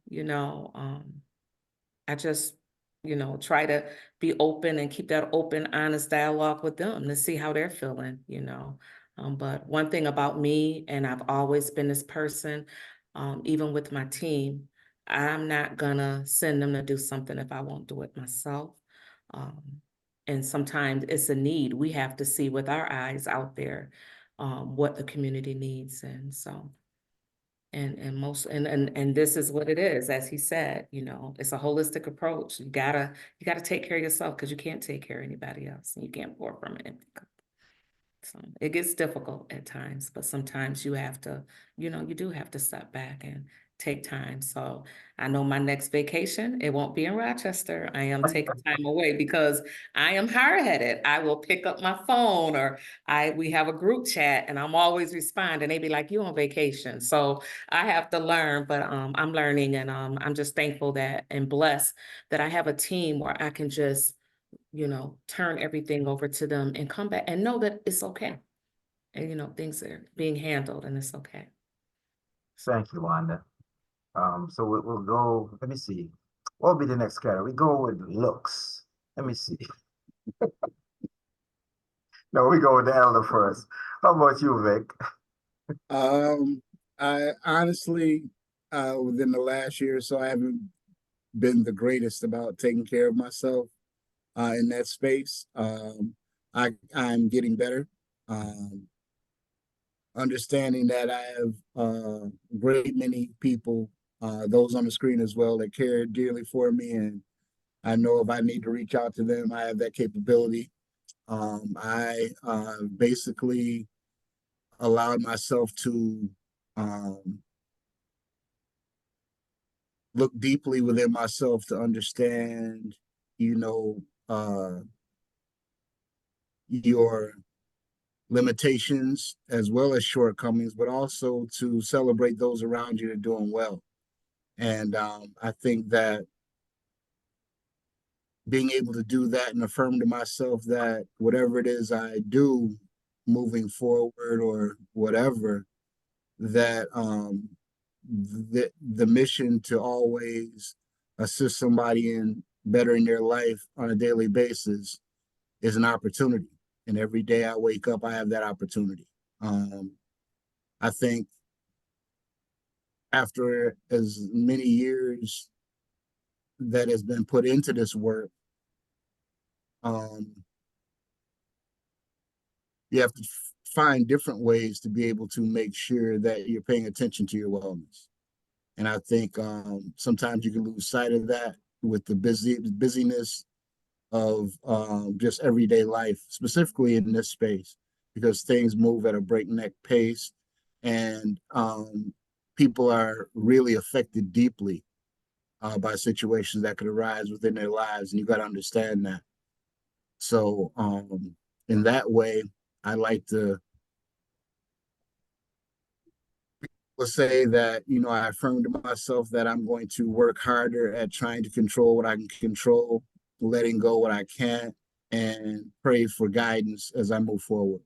I just, try to be open and keep that open, honest dialogue with them to see how they're feeling. But one thing about me, and I've always been this person, even with my team, I'm not gonna send them to do something if I won't do it myself. And sometimes it's a need. We have to see with our eyes out there what the community needs. And so, and this is what it is, as he said, it's a holistic approach. You gotta take care of yourself, because you can't take care of anybody else, and you can't pour from an empty cup. So it gets difficult at times, but sometimes you have to, you do have to step back and take time. So I know my next vacation, it won't be in Rochester. I am taking time away because I am hard-headed. I will pick up my phone, or we have a group chat, and I'm always responding. They be like, you on vacation. So I have to learn, but I'm learning, and I'm just thankful that and blessed that I have a team where I can just turn everything over to them and come back and know that it's okay. And, things are being handled, and it's okay. Thank you, Wanda. So we'll go, let me see. What will be the next category? We go with looks. Let me see. No, we go with the elder first. How about you, Vic? I honestly, within the last year or so, I haven't been the greatest about taking care of myself in that space. I'm getting better. Understanding that I have a great many people, those on the screen as well, that care dearly for me, and I know if I need to reach out to them, I have that capability. I basically allowed myself to look deeply within myself to understand, your limitations as well as shortcomings, but also to celebrate those around you that are doing well. And I think that being able to do that and affirm to myself that whatever it is I do moving forward or whatever, that the mission to always assist somebody in bettering their life on a daily basis is an opportunity. And every day I wake up, I have that opportunity. I think after as many years that has been put into this work, you have to find different ways to be able to make sure that you're paying attention to your wellness. And I think sometimes you can lose sight of that with the busyness of just everyday life, specifically in this space, because things move at a breakneck pace, and people are really affected deeply by situations that could arise within their lives, and you got to understand that. So in that way, I like to say that, you know, I affirmed to myself that I'm going to work harder at trying to control what I can control, letting go what I can't, and pray for guidance as I move forward.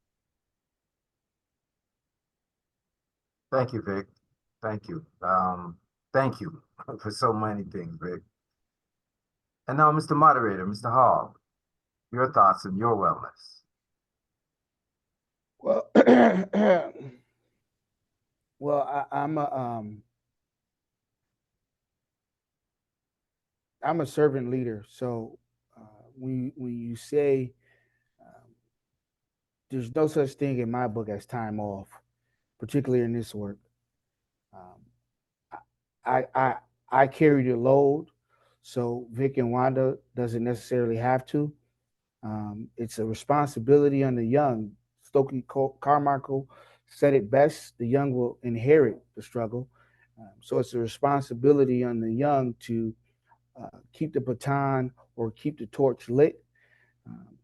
Thank you, Vic. Thank you. Thank you for so many things, Vic. And now, Mr. Moderator, Mr. Hall, your thoughts on your wellness. Well, I'm a servant leader. So when you say there's no such thing in my book as time off, particularly in this work. I carry the load, so Vic and Wanda doesn't necessarily have to. It's a responsibility on the young. Stokely Carmichael said it best: the young will inherit the struggle. So it's a responsibility on the young to keep the baton or keep the torch lit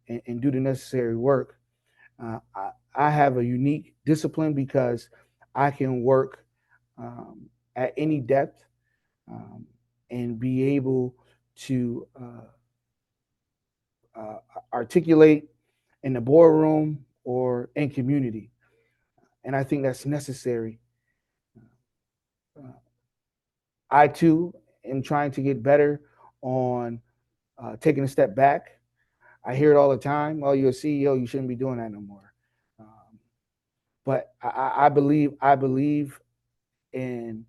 and do the necessary work. I have a unique discipline because I can work at any depth and be able to articulate in the boardroom or in community. And I think that's necessary. I too am trying to get better on taking a step back. I hear it all the time. Well, you're a CEO, you shouldn't be doing that no more. But I believe in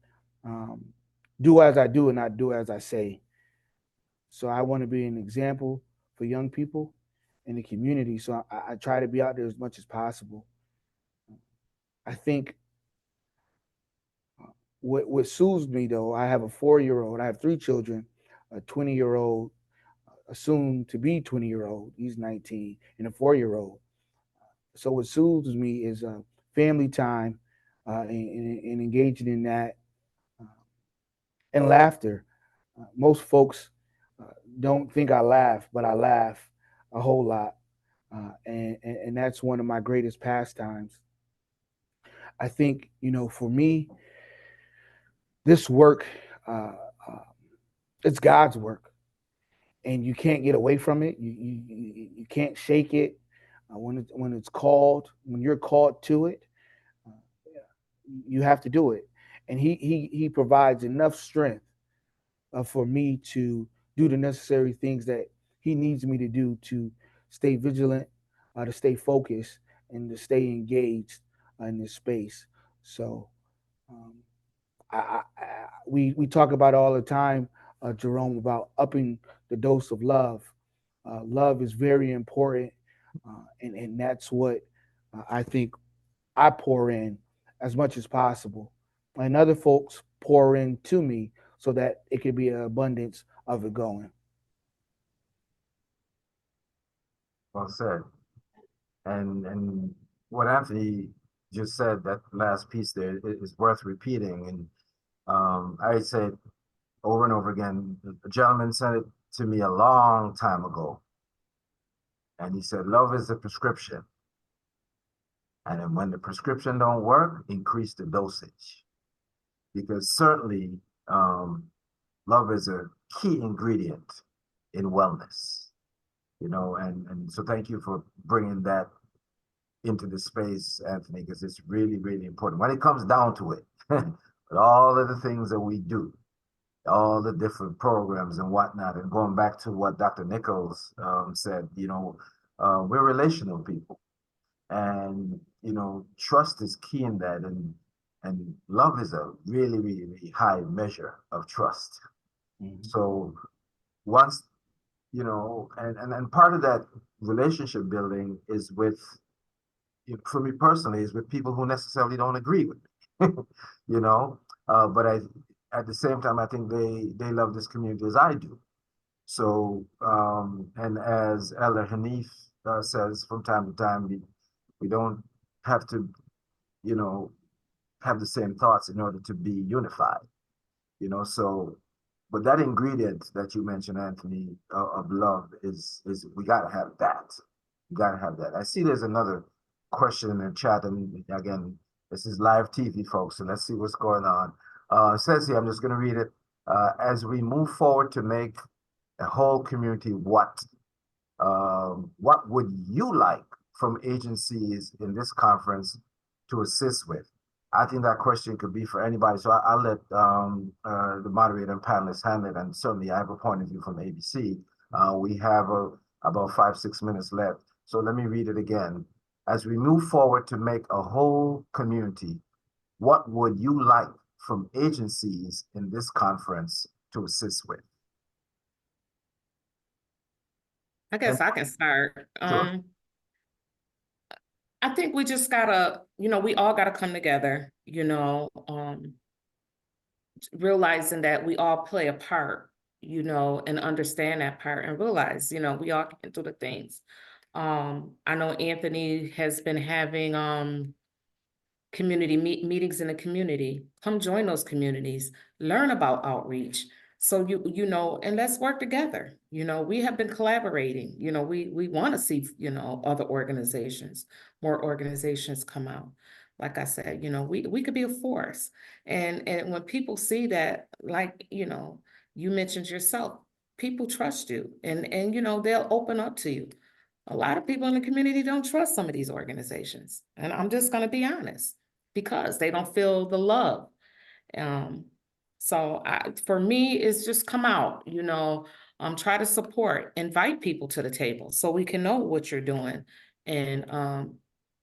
do as I do and not do as I say. So I want to be an example for young people in the community. So I try to be out there as much as possible. I think what soothes me, though, I have a 4-year-old. I have 3 children, a 20-year-old, a soon to be 20-year-old. He's 19, and a 4-year-old. So what soothes me is family time and engaging in that and laughter. Most folks don't think I laugh, but I laugh a whole lot. And that's one of my greatest pastimes. I think, you know, for me, this work, it's God's work, and you can't get away from it. You can't shake it. When it's called, when you're called to it, you have to do it. And he provides enough strength for me to do the necessary things that he needs me to do to stay vigilant, to stay focused, and to stay engaged in this space. So we talk about all the time, Jerome, about upping the dose of love. Love is very important, and that's what I think I pour in as much as possible. And other folks pour in to me so that it could be an abundance of it going. Well said. And what Anthony just said, that last piece there is worth repeating. And I said over and over again, a gentleman said it to me a long time ago. And he said, love is a prescription. And then when the prescription don't work, increase the dosage. Because certainly love is a key ingredient in wellness, you know, and so thank you for bringing that into the space, Anthony, because it's really, really important when it comes down to it. But all of the things that we do, all the different programs and whatnot, and going back to what Dr. Nichols said, you know, we're relational people, and you know, trust is key in that, and love is a really, really, really high measure of trust. So once, you know, and part of that relationship building is with, for me personally, is with people who necessarily don't agree with me, you know, but at the same time, I think they love this community as I do. So, and as Elder Hanif says from time to time, we don't have to, you know, have the same thoughts in order to be unified, you know. So, but that ingredient that you mentioned, Anthony, of love is we got to have that. We got to have that. I see there's another question in the chat, and again, this is live TV, folks, so let's see what's going on. It says here, I'm just going to read it. As we move forward to make a whole community, what would you like from agencies in this conference to assist with? I think that question could be for anybody. So I'll let the moderator and panelists handle it. And certainly I have a point of view from ABC. We have about 5-6 minutes left. So let me read it again. As we move forward to make a whole community, what would you like from agencies in this conference to assist with? I guess I can start. Sure. I think we just gotta, you know, we all gotta come together, you know, realizing that we all play a part, you know, and understand that part and realize, you know, we all can do the things. I know Anthony has been having community meetings in the community. Come join those communities, learn about outreach. So you know, and let's work together. You know, we have been collaborating. You know, we want to see, you know, other organizations, more organizations come out. Like I said, you know, we could be a force. And when people see that, like, you know, you mentioned yourself, people trust you, and you know, they'll open up to you. A lot of people in the community don't trust some of these organizations, and I'm just going to be honest, because they don't feel the love. So for me, it's just come out, you know, try to support, invite people to the table so we can know what you're doing and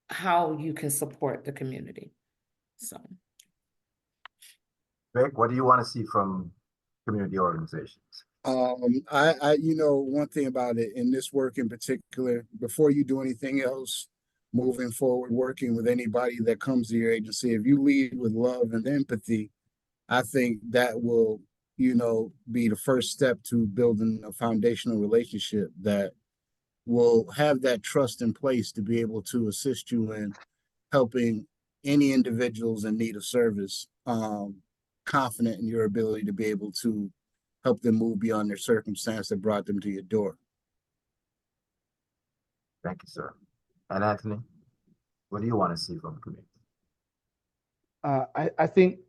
how you can support the community. So. Vic, what do you want to see from community organizations? You know, one thing about it in this work in particular, before you do anything else, moving forward, working with anybody that comes to your agency, if you lead with love and empathy, I think that will, you know, be the first step to building a foundational relationship that will have that trust in place to be able to assist you in helping any individuals in need of service, confident in your ability to be able to help them move beyond their circumstance that brought them to your door. Thank you, sir. And Anthony, what do you want to see from the community? I think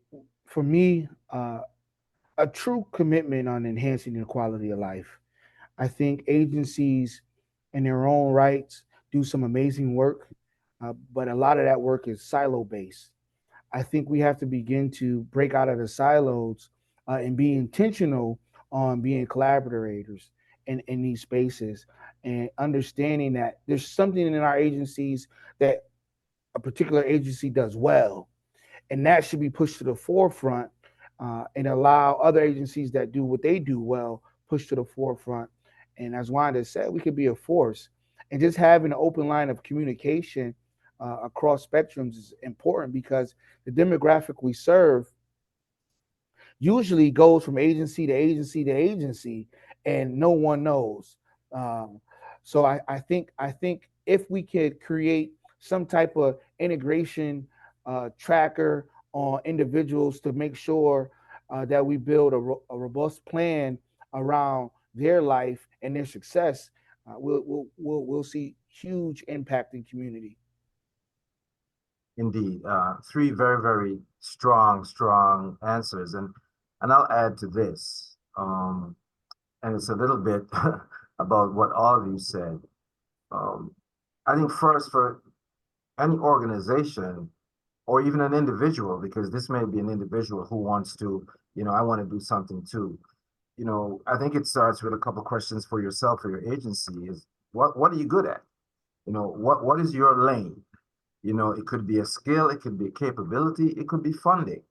for me, a true commitment on enhancing the quality of life. I think agencies in their own rights do some amazing work, but a lot of that work is silo based. I think we have to begin to break out of the silos and be intentional on being collaborators in these spaces and understanding that there's something in our agencies that a particular agency does well, and that should be pushed to the forefront and allow other agencies that do what they do well push to the forefront. And as Wanda said, we could be a force, and just having an open line of communication across spectrums is important because the demographic we serve usually goes from agency to agency to agency, and no one knows. So I think if we could create some type of integration tracker on individuals to make sure that we build a robust plan around their life and their success, we'll see huge impact in community. Indeed, three very, very strong answers, and I'll add to this. and it's a little bit about what all of you said. I think first, for any organization or even an individual, because this may be an individual who wants to, I want to do something too. I think it starts with a couple questions for yourself, for your agency is what are you good at? What is your lane? It could be a skill, it could be a capability, it could be funding.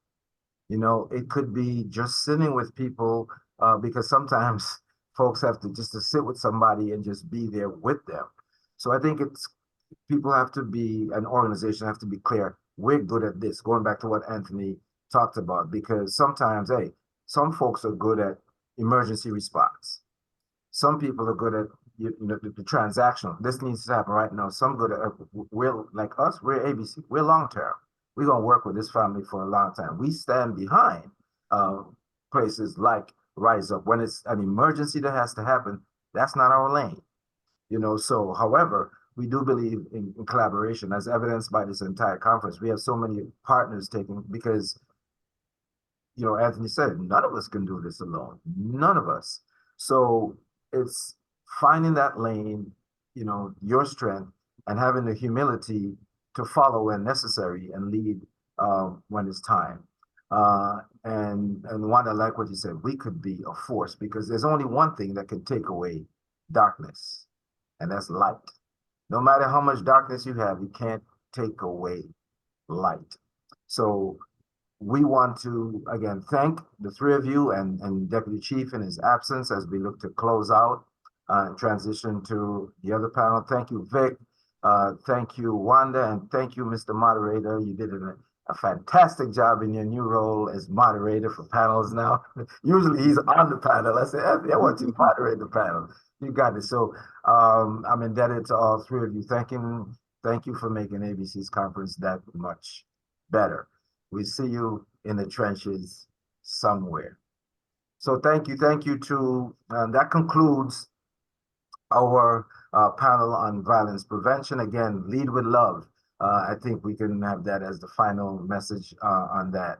It could be just sitting with people, because sometimes folks have to just to sit with somebody and just be there with them. So I think people have to be, an organization have to be clear, we're good at this, going back to what Anthony talked about, because sometimes, hey, some folks are good at emergency response. Some people are good at the transactional. This needs to happen right now. Some good at, we're like us, we're ABC, we're long-term. We're gonna work with this family for a long time. We stand behind places like Rise Up. When it's an emergency that has to happen, that's not our lane. So however, we do believe in collaboration, as evidenced by this entire conference. We have so many partners taking, because Anthony said, none of us can do this alone. None of us. So it's finding that lane, your strength, and having the humility to follow when necessary and lead when it's time. And Wanda, I like what you said, we could be a force, because there's only one thing that can take away darkness, and that's light. No matter how much darkness you have, you can't take away light. So we want to, again, thank the three of you and Deputy Chief in his absence as we look to close out and transition to the other panel. Thank you, Vic. Thank you, Wanda, and thank you, Mr. Moderator. You did a fantastic job in your new role as moderator for panels now. Usually he's on the panel. I said, I want you to moderate the panel. You got it. So I'm indebted to all three of you. Thank you for making ABC's conference that much better. We see you in the trenches somewhere. So thank you to, that concludes our panel on violence prevention. Again, lead with love. I think we can have that as the final message on that.